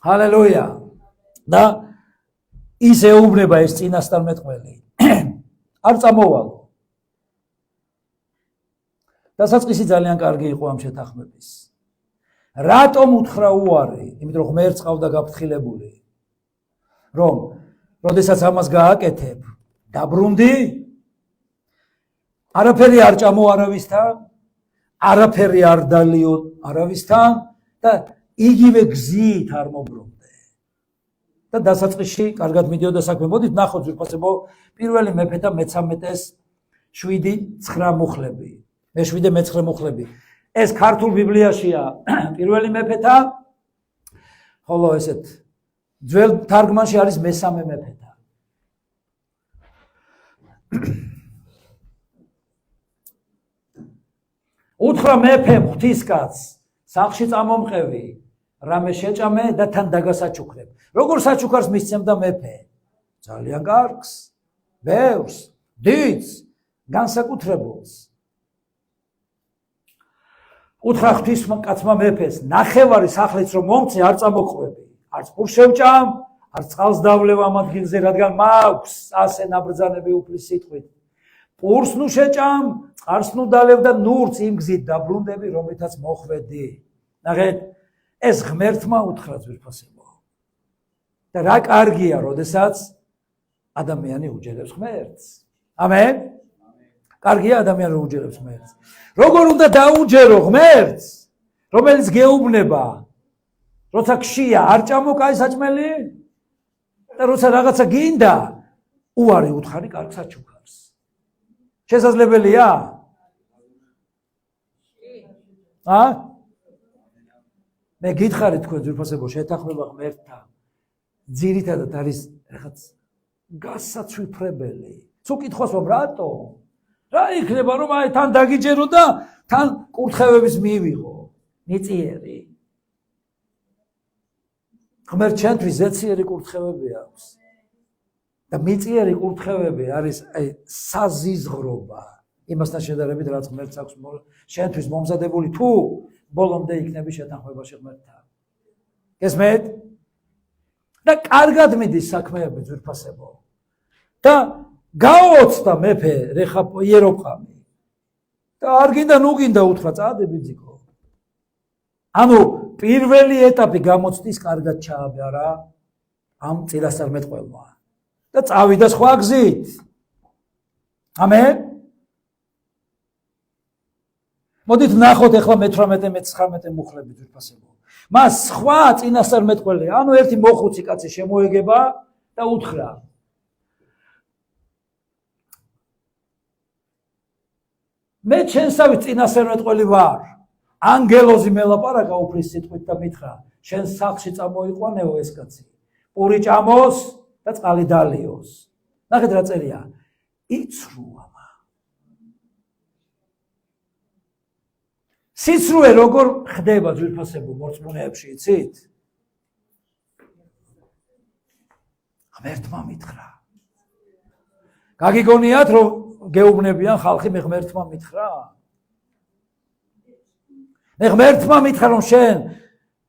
ჰალელუია. და ის ეუბნება ეს წინასწარმეტყველი. არ წამოვალო. დასაწყისი ძალიან კარგი იყო ამ შეთანხმების. რატომ უთხრა უარი? იმიტომ რომ ღმერთს ყავდა გაფრთხილებული. რომ როდესაც ამას გააკეთებ, დაბრუნდი, არაფერი არ ჭამო არავისთან, არაფერი არ დალიო არავისთან და იგივე გზით არ მობრუნდე. და დასაწყისში კარგად მიდიოდა საქმე. მოდით ნახოთ ძვირფასებო პირველი მეფეთა მე-13-ეს 7-9 მუხლები. მე-7 მე-9 მუხლები. ეს ქართულ ბიბლიაშია პირველი მეფეთა, ხოლო ესეთ ძველ თარგმანში არის მე-3 მეფეთა. უთხრა მეფემ ღვთისკაცს, სახლში წამომყევი, რამე შეჭამე და თან დაგასაჩუქრებ. როგორ საჩუქარს მისცემდა მეფე? ძალიან კარგს, ბევრს, დიდს, განსაკუთრებულს. უთხრა ღვთისკაცმა მეფეს, ნახევარი სახლიც რომ მომწე არ წამოყვები, არც პურს შევჭამ, არც წყალს დავლევ ამ ადგილზე, რადგან მაქვს ასე ნაბრძანები უფლის სიტყვით. პურს ნუ შეჭამ, წყარს ნუ დალევ და ნურც იმ გზით დაბრუნდები, რომლითაც მოხვედი. ნახეთ, ეს ღმერთმა უთხრა ძვირფასებო. და რა კარგია, როდესაც ადამიანი უჯერებს ღმერთს. ამენ? კარგია ადამიანი რომ უჯერებს ღმერთს. როგორ უნდა დაუჯერო ღმერთს, რომელიც გეუბნება, როცა ქშია არ ჭამო კაი საჭმელი და როცა რაღაცა გინდა, უარი უთხარი კარგ საჩუქარს. შესაძლებელია? მე გითხარით თქვენ ძვირფასებო შეთანხმება ღმერთთან ძირითადად არის რაღაც გასაცვიფრებელი. თუ კითხავს რომ რატო? რა იქნება რომ აი თან დაგიჯერო და თან კურთხევების მივიღო? მიწიერი. ღმერთ ჩვენთვის ზეციერი კურთხევები აქვს. და მიწიერი კურთხევები არის აი საზიზღრობა. იმასთან შედარებით რაც ღმერთს აქვს ჩვენთვის მომზადებული თუ ბოლომდე იქნები შეთანხმებაში ღმერთთან. გესმენთ? და კარგად მიდის საქმეები ძვირფასებო. და გაოცდა მეფე იერობყამი. და არ გინდა ნუ გინდა უთხრა წადი ბიძიკო. ანუ პირველი ეტაპი გამოცდის კარგად ჩააბარა ამ წინასწარმეტყველმა. და წავიდა სხვა გზით. ამენ? მოდით ნახოთ ახლა მე-18-მე-19 მუხლები ძვირფასებო. მას სხვა წინასწარმეტყველია, ანუ ერთი მოხუცი კაცი შემოეგება და უთხრა. მე ჩვენსავე წინასწარმეტყველი ვარ. ანგელოზი მელაპარაკა უფლის სიტყვით და მითხრა, შენ სახლში წამოიყვანეო ეს კაცი. პური ჭამოს და წყალი დალიოს. ნახეთ რა წერია. იცრუა. სიცრუე როგორ ხდება ძვირფასებო მორწმუნეებში, იცით? ღმერთმა მითხრა. გაგიგონიათ რომ გეუბნებიან ხალხი მე ღმერთმა მითხრა? მე ღმერთმა მითხრა რომ შენ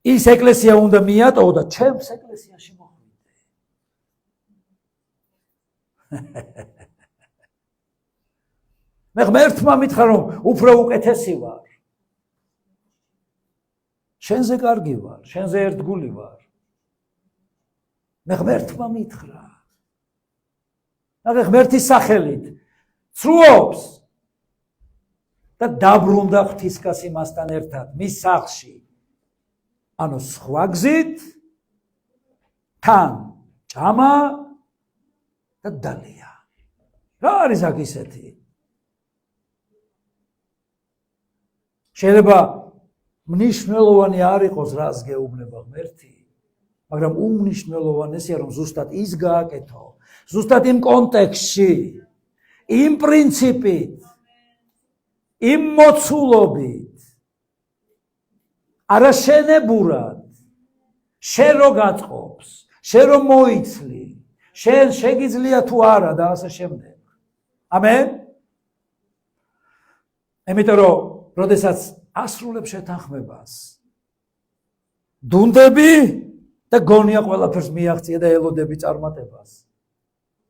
ის ეკლესია უნდა მიატოვო და ჩემს ეკლესიაში მოხვიდე. მე ღმერთმა მითხრა რომ უფრო უკეთესი ვარ. შენზე კარგი ვარ, შენზე ერთგული ვარ. მე ღმერთმა მითხრა. ღმერთის სახელით ცრუობს და დაბრუნდა ღვთისკაცი მასთან ერთად მის სახლში. ანუ სხვა გზით თან ჭამა და დალია. რა არის აქ ისეთი? შეიძლება მნიშვნელოვანი არ იყოს რას გეუბნება ღმერთი, მაგრამ უმნიშვნელოვანესია რომ ზუსტად ის გააკეთო, ზუსტად იმ კონტექსტში, იმ პრინციპით, იმ მოცულობით, არა შენებურად, შენ რო გაწყობს, შენ რო მოიცლი, შენ შეგიძლია თუ არა და ასე შემდეგ. ამენ? იმიტომ რომ როდესაც ასრულებ შეთანხმებას, დუნდები და გონია ყველაფერს მიაღწია და ელოდები წარმატებას,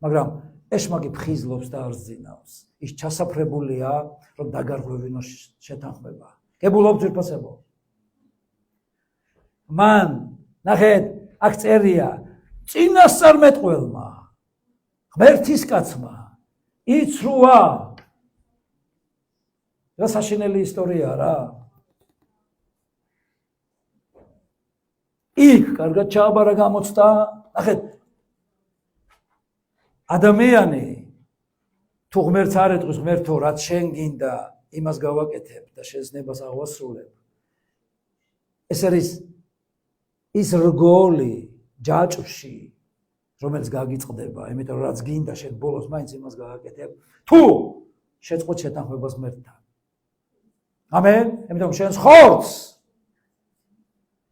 მაგრამ ეშმაკი ფხიზლობს და არ ზინავს. ის ჩასაფრებულია, რომ დაგარღვევინო შეთანხმება. გებულობ ძვირფასებო. მან, ნახეთ, აქ წერია, წინასწარმეტყველმა, ღმერთის კაცმა, იცრუა. რა საშინელი ისტორია რა. იქ კარგად ჩააბარა გამოცდა. ნახეთ, ადამიანი თუ ღმერთს არ ეტყვის, ღმერთო, რაც შენ გინდა, იმას გავაკეთებ და შენს ნებას აღვასრულებ. ეს არის ის რგოლი ჯაჭვში, რომელიც გაგიწყდება, იმიტომ რომ რაც გინდა შენ ბოლოს მაინც იმას გავაკეთებ, თუ შეწყოთ შეთანხმებას ღმერთთან. ამენ? იმიტომ შენს ხორცს,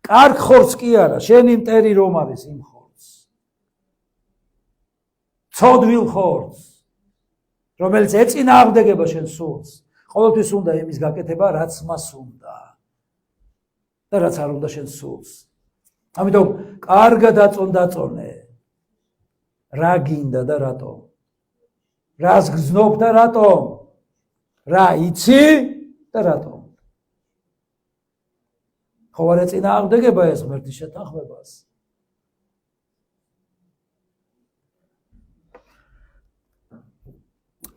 კარგ ხორცს კი არა, შენი მტერი რომ არის იმ ხორცს. ცოდვილ ხორცს, რომელიც ეწინააღმდეგება შენ სულს, ყოველთვის უნდა იმის გაკეთება, რაც მას უნდა და რაც არ უნდა შენ სულს. ამიტომ კარგად დაწონე, რა გინდა და რატომ, რას გზნობ და რატომ, რა იცი და რატომ. ხო არ ეწინააღმდეგება ეს ღმერთის შეთანხმებას.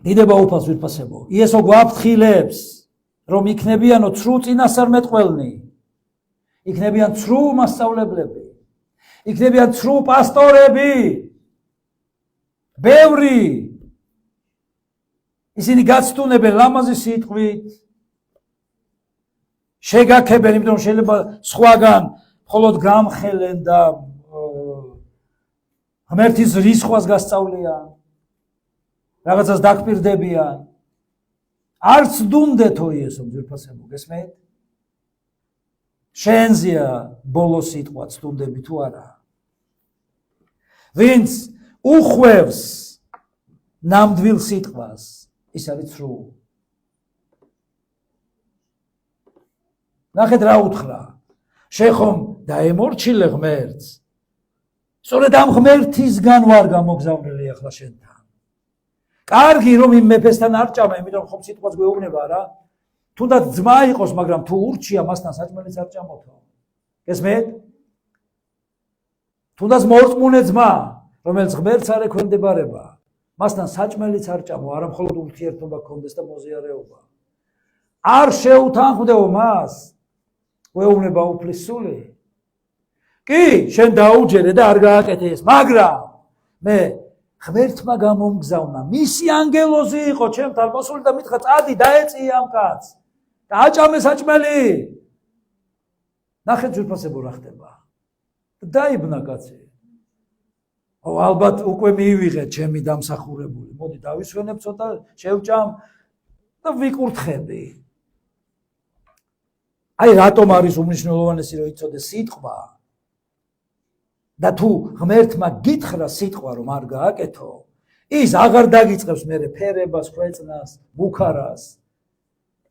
დიდება უფალს ვირფასებო. იესო გვაფრთხილებს, რომ იქნებიანო ცრუ წინასწარმეტყველნი, იქნებიან ცრუ მასწავლებლები, იქნებიან ცრუ პასტორები, ბევრი. ისინი გაცდუნებენ ლამაზი სიტყვით, შეგაქებენ, იმიტომ რომ შეიძლება სხვაგან მხოლოდ გამხელენ და ღმერთის რისხვას გასწავლიან, რაღაცას დაგპირდებიან. არც დუნდეთო იესო ძვირფასებო, გესმით? შენზეა ბოლო სიტყვა დუნდები თუ არა. ვინც უხვევს ნამდვილ სიტყვას, ის არის ცრუ. ნახეთ რა უთხრა. შენ ხომ დაემორჩილე ღმერთს. სწორედ ამ ღმერთისგან ვარ გამოგზავნილი ახლა შენთან. კარგი რომ იმ მეფესთან არ ჭამა, იმიტომ ხომ სიტყვას გვეუბნება რა. თუნდაც ძმა იყოს, მაგრამ თუ ურჩია, მასთან საჭმელიც არ ჭამოთო. გესმით? თუნდაც მორწმუნე ძმა, რომელიც ღმერთს არ ექვემდებარება, მასთან საჭმელიც არ ჭამო, არა მხოლოდ ურთიერთობა გქონდეს და მოზიარეობა. არ შეუთანხმდეო მას გვეუბნება უფლის სული კი შენ დაუჯერე და არ გააკეთე ეს მაგრამ მე ღმერთმა გამომგზავნა მისი ანგელოზი იყო ჩემთან მოსული და მითხრა წადი დაეწია ამ კაცს და აჭამე საჭმელი ნახეთ ძვირფასებო რა ხდება დაიბნა კაცი ალბათ უკვე მივიღეთ ჩემი დამსახურებული მოდი დავისვენებ ცოტა შევჭამ და ვიკურთხები აი რატომ არის უმნიშვნელოვანესი რომ იცოდეს სიტყვა და თუ ღმერთმა გითხრა სიტყვა რომ არ გააკეთო ის აღარ დაგიწყებს მერე ფერებას ქვეწნას ბუქარას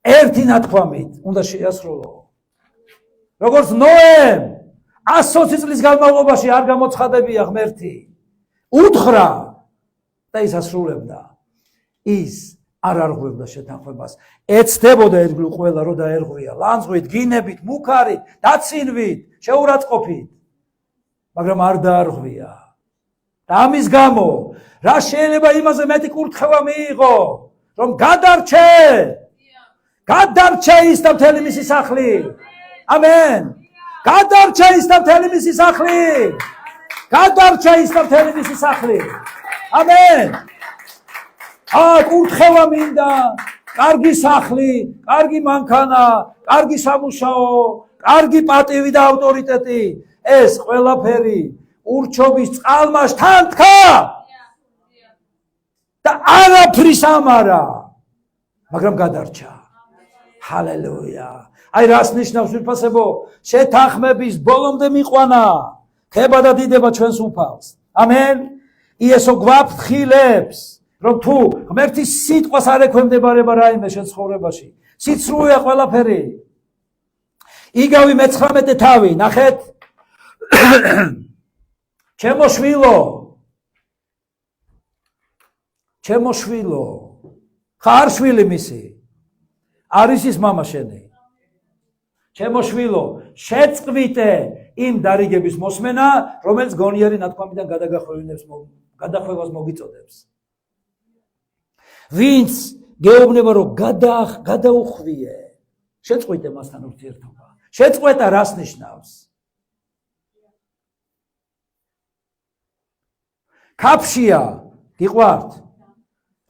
ერთი ნათქვამით უნდა შეასრულო როგორც ნოემ 120 წლის განმავლობაში არ გამოცხადებია ღმერთი უთხრა და ის ასრულებდა ის არ არღვევდა შეთანხმებას ეცდებოდა ერთგვარ ყველა რო დაერღვია ლანძღვით გინებით მუქარით დაცინვით შეურაცხყოფით მაგრამ არ დაარღვია და ამის გამო რა შეიძლება იმაზე მეტი კურთხევა მიიღო რომ გადარჩე ის და მთელი მისი სახლი ამენ გადარჩე ის და მთელი მისი სახლი გადარჩე ის და მთელი მისი სახლი ამენ კურთხევა მინდა კარგი სახლი კარგი მანქანა კარგი სამუშაო კარგი პატივი და ავტორიტეტი ეს ყველაფერი ურჩობის წყალმაშთან თხა და არაფრის ამარა მაგრამ გადარჩა ჰალელუია აი რას ნიშნავს ვიფასებო შეთანხმების ბოლომდე მიყვანა ხება და დიდება ჩვენს უფალს ამენ იესო გვაფრთხილებს რომ თუ ღმერთის სიტყვას არ ექვემდებარება რაიმე შენ ცხოვრებაში სიცრუეა ყველაფერი იგავი მე-19 თავი ნახეთ ჩემო შვილო ხარ შვილი მისი არის ის მამა შენი ჩემო შვილო შეწყვიტე იმ დარიგების მოსმენა რომელიც გონიერი ნათქვამიდან გადახვევას მოგიწოდებს ვინც გეუბნება რომ გადაუხვიე შეწყვიტე მასთან ურთიერთობა შეწყვეტა რას ნიშნავს კაფშია გიყვართ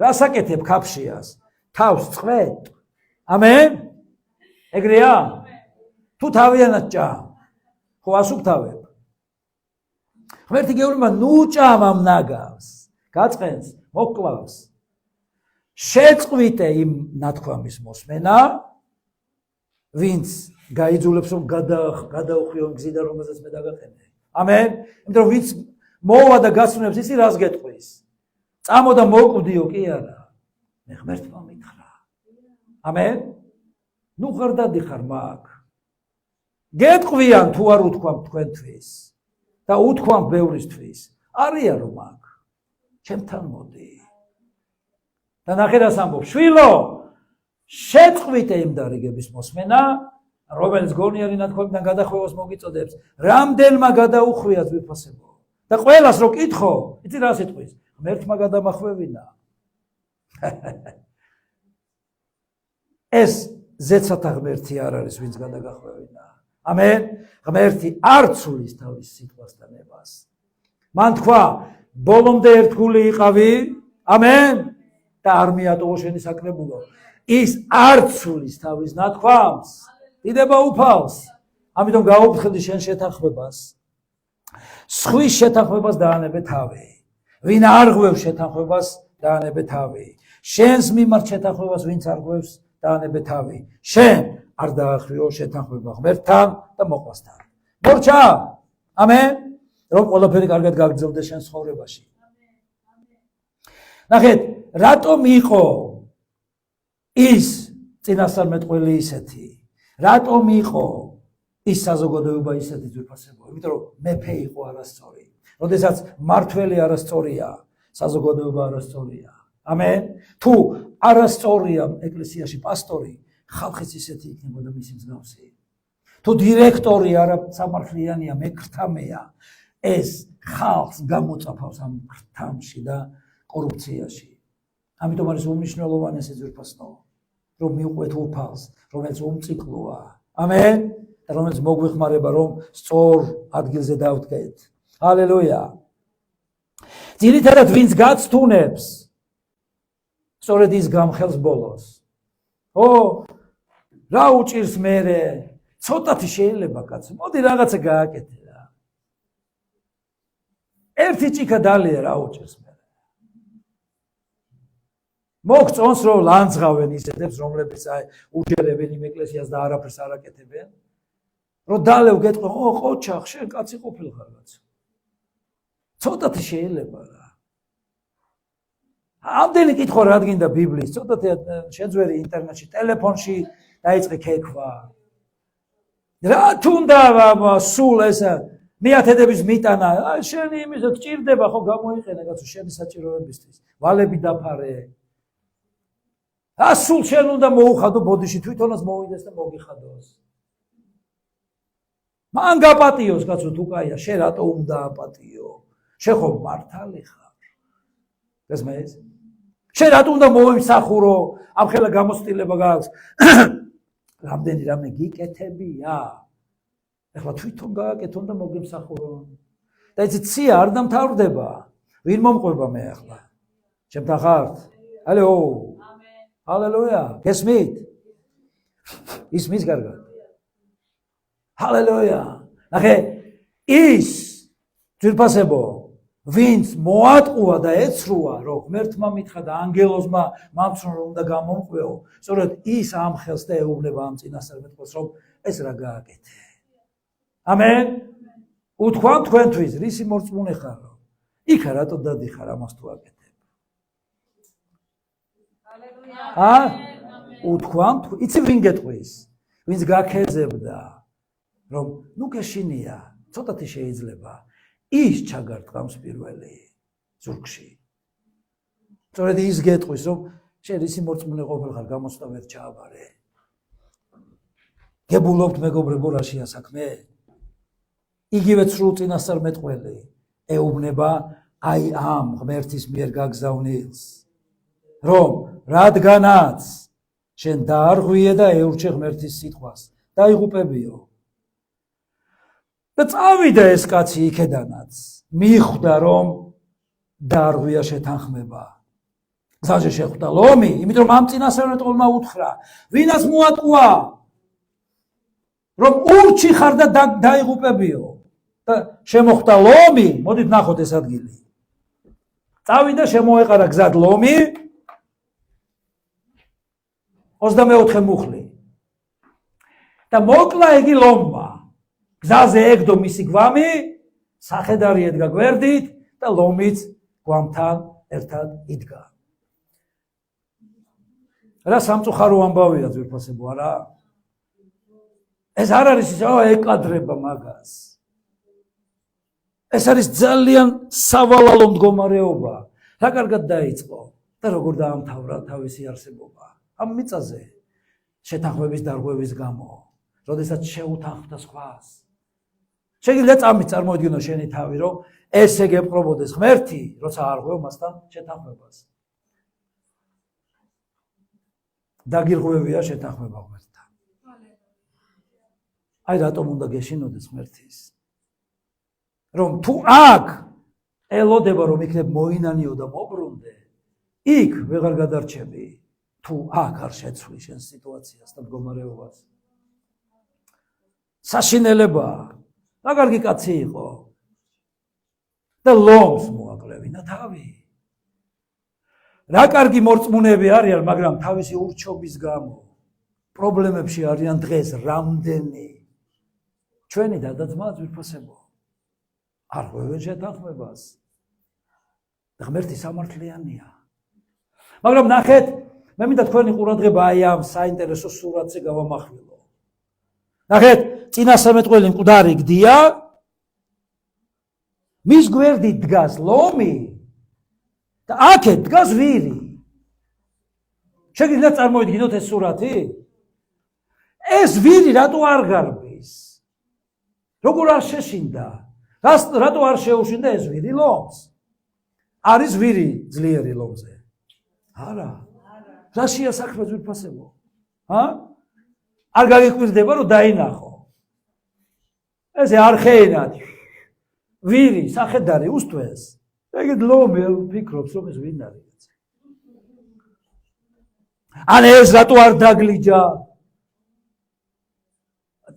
რას აკეთებ კაფშიას თავს წყვეტ ამენ ეგრეა თუ თავიანად ჭამ ხო ასუფთავებ ღმერთი გეუბნება ნუ ჭამ ამ ნაგავს გაწყენს მოკლავს შეწყვიტე იმ ნათქვამის მოსმენა ვინც გაიძულებს რომ გადაუხვიო გზიდან რომელზეც მე დაგაყენე ამენ იმიტომ რომ ვინც მოვა და გასწრებს ისი რას გეტყვის წამო და მოკვდიო კი არა მე ღმერთმა მითხრა ამენ ნუ ხარ დადიხარ მაგ გეტყვიან თუ არ უთქვამ თქვენთვის და უთქვამ ბევრისთვის არია რომ მაგ ჩემთან მოდი და ნახე რას ამბობ შვილო შეწყვიტე იმ დარიგების მოსმენა რომელიც გონიერი ნათქვამიდან გადახვევას მოგიწოდებს რამდენმა გადაუხვია ძვირფასებო და ყველას რო კითხო იცი რა სიტყვის ღმერთმა გადამახვევინა ეს ზეცათა ღმერთი არ არის ვინც გადაგახვევინა ამენ ღმერთი არ ცulis თავის სიტყვას და ნებას მან თქვა ბოლომდე ერთგული იყავი ამენ და არ მიატოვო შენი საკრებულო ის არ ცulis თავის ნათქვამს დიდება უფალს ამიტომ გაუფრთხილდი შენ შეთანხმებას სხვის შეთანხმებას დაანებე თავი ვინ არ ღვევს შეთანხმებას დაანებე თავი შენს მიმართ შეთანხმებას ვინც არ ღვევს დაანებე თავი შენ არ დაახვიო შეთანხმება ღმერთთან და მოყვასთან მორჩა ამენ რომ ყველაფერი კარგად გაგრძელდეს შენ ცხოვრებაში ნახეთ რატომ იყო ის წინასწარმეტყველი ისეთი რატომ იყო ის საზოგადოება ისეთი ძვირფასებო იმიტომ რომ მეფე იყო არასწორი როდესაც მართველი არასწორია საზოგადოება არასწორია ამენ თუ არასწორია ეკლესიაში პასტორი ხალხიც ისეთი იქნებოდა მისი მსგავსი თუ დირექტორი არასამართლიანია მეკრთამეა ეს ხალხს გამოწაფავს ამ ქრთამში და კორუფციაში ამიტომ არის უმნიშვნელოვანესი ძვირფასნო რომ მივყვეთ უფალს, რომელიც უმციკლოა. ამენ. და რომელიც მოგვეხმარება, რომ სწორ ადგილზე დავდგეთ. ჰალელუია. ძირითადად ვინც გაცთუნებს, სწორედ ის გამხელს ბოლოს. რა უჭირს მერე? ცოტათი შეიძლება კაცო. მოდი რაღაცა გააკეთე რა. ერთი ჭიქა დალია რა უჭირს მერე. მოგწონს რომ ლანძღავენ ისეთებს, რომლებიც უჯერებენ იმ ეკლესიას და არაფერს არ აკეთებენ. რომ დალევ გეტყვი, ყოჩახ, შენ კაცი ყოფილხარ კაცო. ცოტათი შეიძლება რა. ამდენი კითხვა რა გინდა ბიბლიის, ცოტათი შეძვერი ინტერნეტში, ტელეფონში დაიწყე ქექვა. რა თუნდა სულ ეს მეათედების მიტანა, შენი იმის გჭირდება ხო გამოიყენე კაცო შენი საჭიროებისთვის. ვალები დაფარე. სულ შენ უნდა მოუხადო ბოდიში, თვითონაც მოვიდეს და მოგიხადოს. მან გაპატიოს კაცო თუ კაია, შენ რატო უნდა აპატიო? შენ ხო მართალი ხარ. გესმის? შენ რატო უნდა მოიმსახურო? ამ ხელა გამოცდილება გაქვს. რამდენი რამე გიკეთებია. ეხლა თვითონ გააკეთონ და მოგიმსახურონ. და იცი ცია არ დამთავრდება. ვინ მომყვება მე ახლა? ჩემთან ხართ? ალო. ამენ. ჰალელუია. გესმით? ისმის კარგად. ჰალელუია. ნახე, ის ძვირფასებო, ვინც მოატყუა და ეცრუა, რომ ღმერთმა მითხრა და ანგელოზმა მამცნო რომ უნდა გამომყვეო, სწორედ ის ამ ხელს და ეუბნება ამ წინასწარმეტყველს, რომ ეს რა გააკეთე. ამენ. უთქვამ თქვენთვის, რისი მორწმუნე ხარო? იქა რატო დადიხარ ამას თუ აკეთებ? ჰალელუია. უთქვამ, იცი ვინ გეტყვის? ვინც გაქეზებდა, რომ ნუ გეშინია, ცოტათი შეიძლება. ის ჩაგარტყამს პირველი ზურგში. სწორედ ის გეტყვის, რომ შენ რისი მორწმუნე ყოფილხარ, გამოცდა ვერ ჩააბარე. გებულობთ მეგობრებო რაშია საქმე? იგივე სრულ წინასწარმეტყველი ეუბნება აი ამ ღმერთის მიერ გაგზავნილს, რომ რადგანაც შენ დაარღვიე და ეურჩე ღმერთის სიტყვას, დაიღუპებიო. და წავიდა ეს კაცი იქედანაც, მიხვდა რომ დაარღვია შეთანხმება. გზაზე შეხვდა ლომი, იმიტომ რომ ამ წინასწარმეტყველმა უთხრა, ვინაც მოატყუა, რომ ურჩი ხარ და დაიღუპებიო. და შემოხვდა ლომი, მოდით ნახოთ ეს ადგილი. წავიდა შემოეყარა გზად ლომი, 24 მუხლი. და მოკლა იგი ლომმა. გზაზე ეგდო მისი გვამი, სახედარი ედგა გვერდით და ლომიც გვამთან ერთად იდგა. რა სამწუხარო ამბავია ძვირფასებო, არა? ეს არ არის ის, ეკადრება მაგას. ეს არის ძალიან სავალალო მდგომარეობა. რა კარგად დაიწყო და როგორ დაამთავრა თავისი არსებობა. ამ მიწაზე შეთანხმების დარღვევის გამო, როდესაც შეუთანხმდა სხვას. შეგიძლია წამით წარმოიდგინო შენი თავი, რომ ესე გეპყრობოდეს ღმერთი, როცა არღვევ მასთან შეთანხმებას. დაგირღვევია შეთანხმება ღმერთთან. აი რატომ უნდა გეშინოდეს ღმერთის? რომ თუ აქ ელოდება რომ იქნებ მოინანიო და მობრუნდე, იქ ვეღარ გადარჩები, თუ აქ არ შეცვლი შენ სიტუაციას და მდგომარეობას. საშინელებაა. რა კარგი კაცი იყო და ლომს მოაკლევინა თავი. რა კარგი მორწმუნეები არიან, მაგრამ თავისი ურჩობის გამო პრობლემებში არიან დღეს რამდენი. ჩვენი დადაძმა ძვირფასებო არ ღვევენ შეთანხმებას. ღმერთი სამართლიანია. მაგრამ ნახეთ, მე მინდა თქვენი ყურადღება აი ამ საინტერესო სურათზე გავამახვილო. ნახეთ, წინასწარმეტყველი მკვდარი გდია, მის გვერდით დგას ლომი და აქეთ დგას ვირი. შეგიძლიათ წარმოიდგინოთ ეს სურათი? ეს ვირი რატო არ გარბის? როგორ არ შეშინდა? რატო არ შეუშინდა ეს ვირი ლომს? არის ვირი ძლიერი ლომზე? არა. რაშია საქმე ძვირფასებო? არ გაგიკვირდება რომ დაინახო. ესე არხეინად ვირი სახედარი უსტვეს. ეგეთ ლომი ფიქრობს რომ ეს ვინ არის. ან ეს რატო არ დაგლიჯა?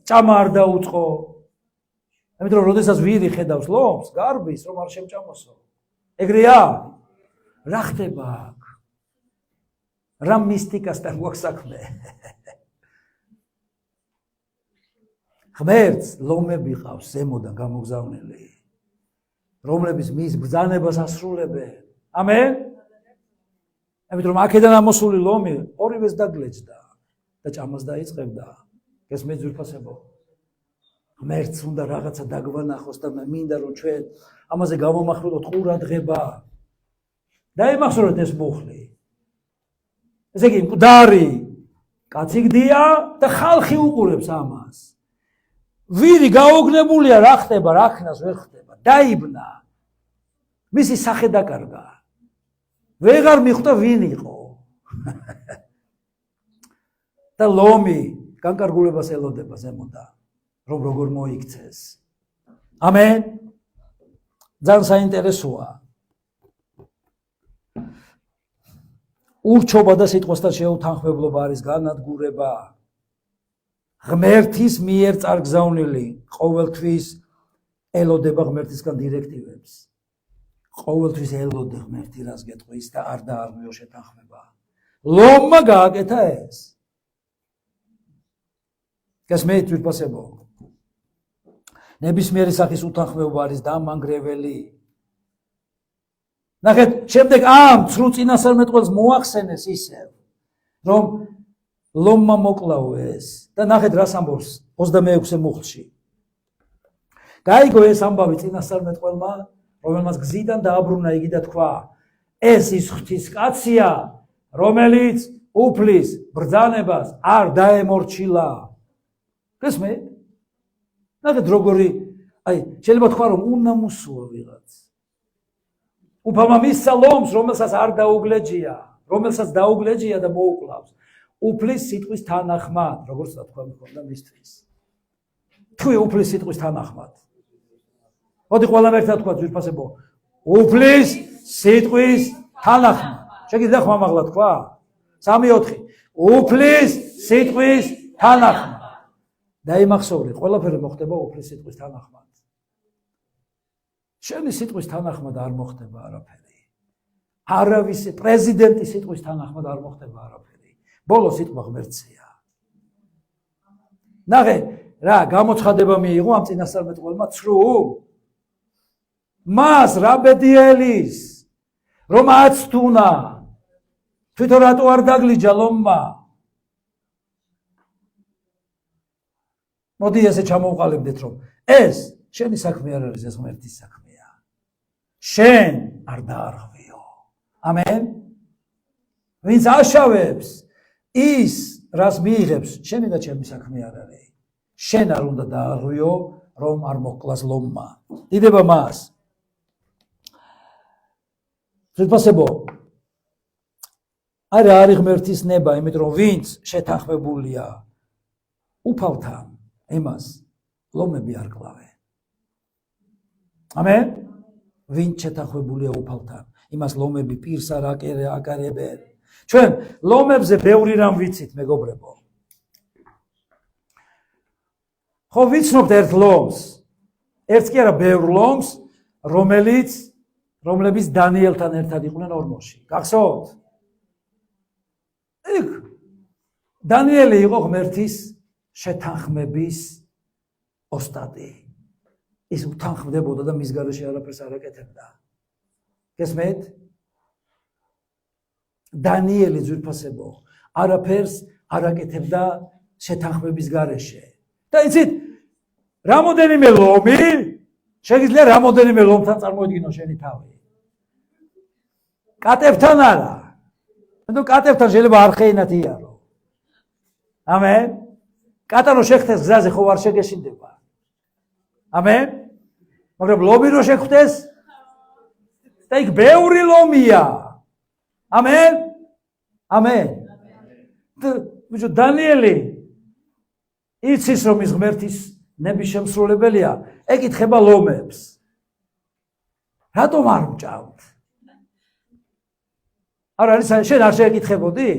ჭამა არ დაუწყო. ამიტომ რომ როდესაც ვირი ხედავს ლომს, გარბის რომ არ შემჭამოსო. ეგრეა? რა ხდება აქ? რა მისტიკასთან გვაქვს საქმე? ღმერთს ლომები ყავს ზემოდან გამოგზავნილი, რომლებიც მის ბრძანებას ასრულებენ. ამენ? ამიტომ აქედან ამოსული ლომი ორივეს დაგლეჯდა და ჭამას დაიწყებდა. გესმით ძვირფასებო? ღმერთს უნდა რაღაცა დაგვანახოს და მინდა რომ ჩვენ ამაზე გავამახვილოთ ყურადღება. დაიმახსოვროთ ეს მუხლი. ესე იგი მკვდარი კაცი გდია და ხალხი უყურებს ამას. ვირი გაოგნებულია რა ხდება, რა ხნას ვერ ხდება. დაიბნა. მისი სახე დაკარგა. ვეღარ მიხვდა ვინ იყო. და ლომი განკარგულებას ელოდება ზემოდან, რომ როგორ მოიქცეს. ამენ. ძალიან საინტერესოა. ურჩობა და სიტყვასთან შეუთანხმებლობა არის განადგურება. ღმერთის მიერ წარგზავნილი ყოველთვის ელოდება ღმერთისგან დირექტივებს. ყოველთვის ელოდე ღმერთი რას გეტყვის და არ დაარღვიო შეთანხმება. ლომმა გააკეთა ეს. გასმით ვიფასებო. ნებისმიერი სახის უთანხმოება არის დამანგრეველი. ნახეთ, შემდეგ ამ ცრუ წინასწარმეტყველს მოახსენეს ისევ, რომ ლომმა მოკლავ ეს და ნახეთ რას ამბობს 26 მუხლში. გაიგო ეს ამბავი წინასწარმეტყველმა, რომელმაც გზიდან დააბრუნა იგი და თქვა, ეს ის ღვთისკაცია, რომელიც უფლის ბრძანებას არ დაემორჩილა. გესმით? ნახეთ როგორი, შეიძლება თქვა რომ უნამუსოა ვიღაც. უფალმა მისცა ლომს, რომელსაც არ დაუგლეჯია, რომელსაც დაუგლეჯია და მოუკლავს. უფლის სიტყვის თანახმად, როგორც თქვა მქონდა მისთვის. თუ უფლის სიტყვის თანახმად. მოდი ყველამ ერთად თქვა ძვირფასებო. უფლის სიტყვის თანახმად. შეგიძლია ხმამაღლა თქვა? 3-4. უფლის სიტყვის თანახმად. დაიმახსოვრე, ყველაფერი მოხდება უფლის სიტყვის თანახმად. შენი სიტყვის თანახმად არ მოხდება არაფერი. არავის პრეზიდენტის სიტყვის თანახმად არ მოხდება არაფერი. ბოლო სიტყვა ღმერთია. ნახე, რა გამოცხადება მიიღო ამ წინასწარმეტყველმა ცრუ? მას რა ბედიელის, რომ აცთუნა, თვითონ რატო არ დაგლიჯა ლომმა? მოდი ესე ჩამოვყალიბდეთ, რომ ეს შენი საქმე არ არის, ეს ღმერთის საქმეა. შენ არ დაარღვიო. ამენ? ვინც აშავებს, ის რას მიიღებს, შენი და ჩემი საქმე არ არის. შენ არ უნდა დაარღვიო, რომ არ მოკლას ლომმა. დიდება მას. ძვირფასებო, არა არის ღმერთის ნება, იმიტომ რომ ვინც შეთანხმებულია უფალთან, იმას ლომები არ კლავენ. ამენ? ვინც შეთანხმებულია უფალთან, იმას ლომები პირს არ აკარებენ. ჩვენ ლომებზე ბევრი რამ ვიცით, მეგობრებო. ხო ვიცნობთ ერთ ლომს, ერთს კი არა ბევრ ლომს, რომლებიც დანიელთან ერთად იყვნენ ორმოში. გახსოვთ? იქ დანიელი იყო ღმერთის შეთანხმების ოსტატი. ის უთანხმდებოდა და მის გარეშე არაფერს არ აკეთებდა. გესმით? დანიელი ძვირფასებო, არაფერს არ აკეთებდა შეთანხმების გარეშე. და იცით, რამოდენიმე ლომი, შეგიძლია რამოდენიმე ლომთან წარმოედგინო შენი თავი. კატებთან არა. ანუ კატებთან შეიძლება არხეინად იარო. ამენ? კატა რო შეხტეს გზაზე ხო არ შეგეშინდება. ამენ? მაგრამ ლომი რო შეხტეს და იქ ბევრი ლომია. ამენ? ამენ. ბიჭო, დანიელი იცის რომ ის ღმერთის ნების შემსრულებელია, ეკითხება ლომებს. რატომ არ მჭამთ? არ არის შენ არ შეეკითხებოდი?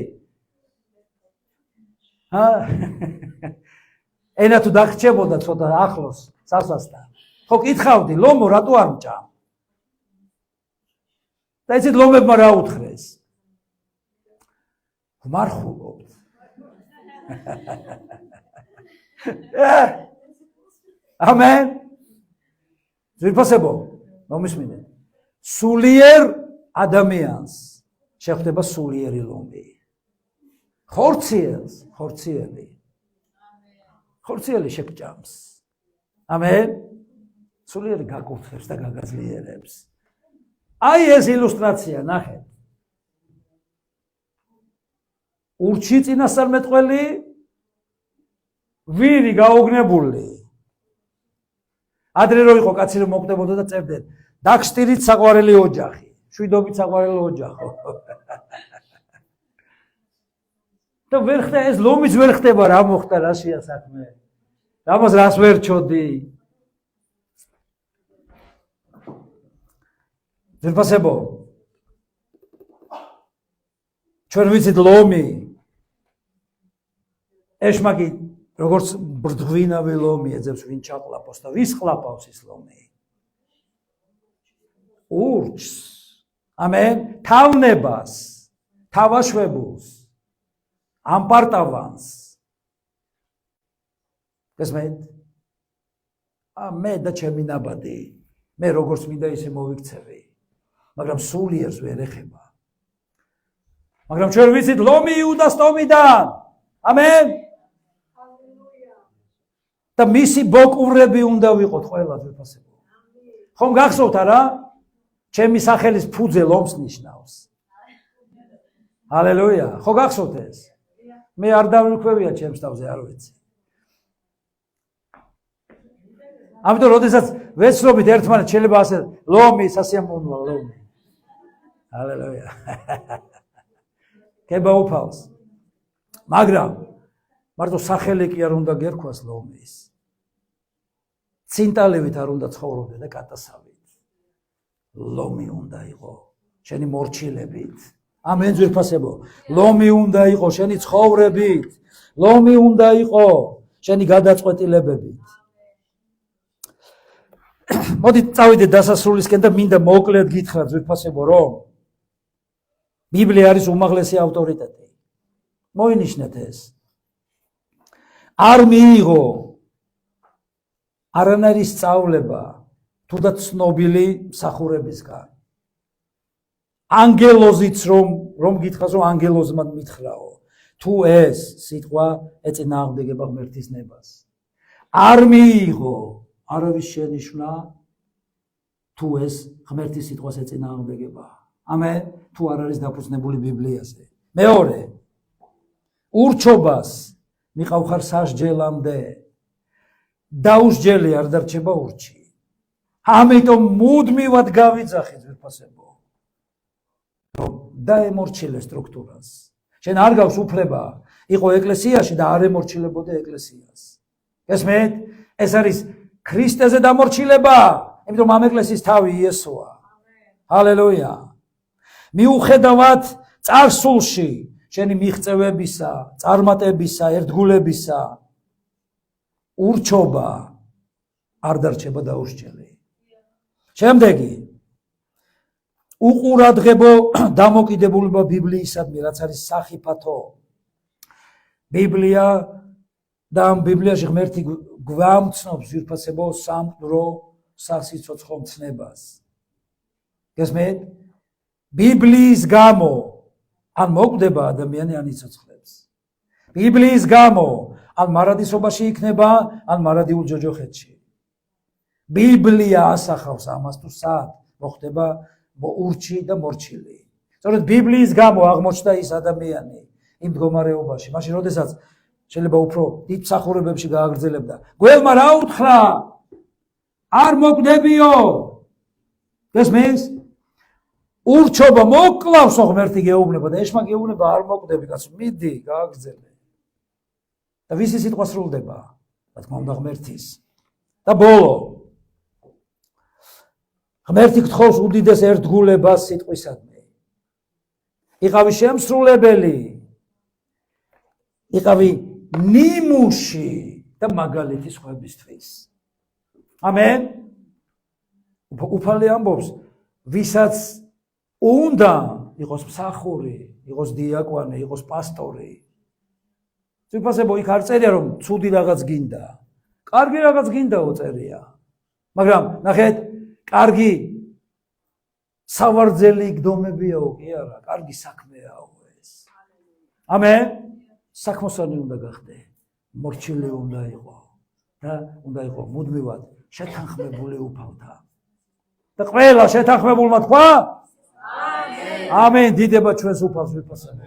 ენა თუ დაგრჩებოდა ცოტა ახლოს სასასთან. ხო კითხავდი, ლომო რატო არ მჭამ? და იცით ლომებმა რა უთხრეს? ხმარხულობთ. ამენ. ძვირფასებო, მომისმინე. სულიერ ადამიანს შეხვდება სულიერი ლომი. ხორციელი შეგჭამს. ამენ. სულიერი გაკურთხებს და გაგაძლიერებს. აი ეს ილუსტრაცია, ნახეთ. ურჩი წინასწარმეტყველი, ვირი გაუგნებული. ადრე რო იყო კაცი რომ მოკვდებოდა და წერდნენ, დაგსტირით საყვარელი ოჯახი, შვიდობით საყვარელი ოჯახო. და ვერ ხდება ეს ლომიც ვერ ხდება, რა მოხდა, რაშია საქმე. რამას რას ვერ ჩოდი. ძირფასებო, ჩვენ ვიცით ლომი, ეშმაკი როგორც ბრძღვინავი ლომი ეძებს ვინ ჩაყლაპოს და ვის ყლაპავს ის ლომი? ურჩს. ამენ. თავნებას, თავაშვებულს, ამპარტავანს. გესმენთ? მე და ჩემი ნაბადი, მე როგორც მინდა ისე მოვიქცევი. მაგრამ სულიერს ვერ ეხება. მაგრამ ჩვენ ვიცით ლომი იუდას ტომიდან. ამენ. და მისი ბოკურები უნდა ვიყოთ ყველა ძვირფასებო. ხომ გახსოვთ არა? ჩემი სახელის ფუძე ლომს ნიშნავს. ჰალელუია. ხო გახსოვთ ეს? მე არ დავიქვევია ჩემს თავზე, არ ვიცი. ამიტომ როდესაც ვეცნობით ერთმანეთს შეიძლება ასე ლომი სასიამოვნოა ლომი. ჰალელუია. კება უფალს. მაგრამ მარტო სახელი კი არ უნდა გერქვას ლომის. ცინტალივით არ უნდა ცხოვრობდე და კატასავით. ლომი უნდა იყო შენი მორჩილებით. ამენ ძვირფასებო. ლომი უნდა იყო შენი ცხოვრებით. ლომი უნდა იყო შენი გადაწყვეტილებებით. მოდით წავიდეთ დასასრულისკენ და მინდა მოკლედ გითხრათ ძვირფასებო, რომ ბიბლია არის უმაღლესი ავტორიტეტი. მოინიშნეთ ეს. არ მიიღო არანაირი სწავლება თუნდაც ცნობილი მსახურებისგან. ანგელოზიც რომ გითხრას რომ ანგელოზმა მითხრაო, თუ ეს სიტყვა ეწინააღმდეგება ღმერთის ნებას. არ მიიღო არავის შენიშვნა თუ ეს ღმერთის სიტყვას ეწინააღმდეგება. ამენ. თუ არ არის დაფუძნებული ბიბლიაზე. მეორე, ურჩობას მიყავხარ სასჯელამდე. დაუსჯელი არ დარჩება ურჩი. ამიტომ მუდმივად გავიძახი ძვირფასებო, რომ დაემორჩილე სტრუქტურას. შენ არ გაქვს უფლება იყო ეკლესიაში და არ ემორჩილებოდე ეკლესიას. გესმენთ? ეს არის ქრისტეზე დამორჩილება, იმიტომ ამ ეკლესიის თავი იესოა. ჰალელუია. მიუხედავად წარსულში შენი მიღწევებისა, წარმატებისა, ერთგულებისა, ურჩობა არ დარჩება დაუსჯელი. შემდეგი, უყურადღებო დამოკიდებულება ბიბლიისადმი, რაც არის სახიფათო. ბიბლია და ამ ბიბლიაში ღმერთი გვამცნობს ძვირფასებო სამკვდრო სასიცოცხლო მცნებას. გესმენთ? ბიბლიის გამო ან მოკვდება ადამიანი ან იცოცხლებს. ბიბლიის გამო ან მარადისობაში იქნება, ან მარადიულ ჯოჯოხეთში. ბიბლია ასახავს ამას თუ სად მოხდება ურჩი და მორჩილი. სწორედ ბიბლიის გამო აღმოჩნდა ის ადამიანი იმ მდგომარეობაში, მაშინ როდესაც შეიძლება უფრო დიდ მსახურებებში გააგრძელებდა. გველმა რა უთხრა? არ მოკვდებიო. გესმის? ურჩობა მოკლავსო ღმერთი გეუბნება და ეშმაკი ეუბნება არ მოკვდები, კაცო, მიდი, გააგრძელე. და ვისი სიტყვა სრულდება? რა თქმა უნდა ღმერთის. და ბოლო ღმერთი გთხოვს უდიდეს ერთგულებას სიტყვისადმი. იყავი შემსრულებელი, იყავი ნიმუში და მაგალითი სხვებისთვის. ამენ. უფალი ამბობს, ვისაც უნდა იყოს მსახური, იყოს დიაკვანი, იყოს პასტორი. ვიფასებო, იქ არ წერია რომ ცუდი რაღაც გინდა. კარგი რაღაც გინდაო წერია. მაგრამ ნახეთ, კარგი სავარძელი გდომებიაო კი არა, კარგი საქმეაო ეს. ამენ. საქმოსანი უნდა გახდე, მორჩილი უნდა იყო და უნდა იყო მუდმივად შეთანხმებული უფალთან. და ყველა შეთანხმებულმა თქვა? ამენ. დიდება ჩვენს უფალს ვიფასებო.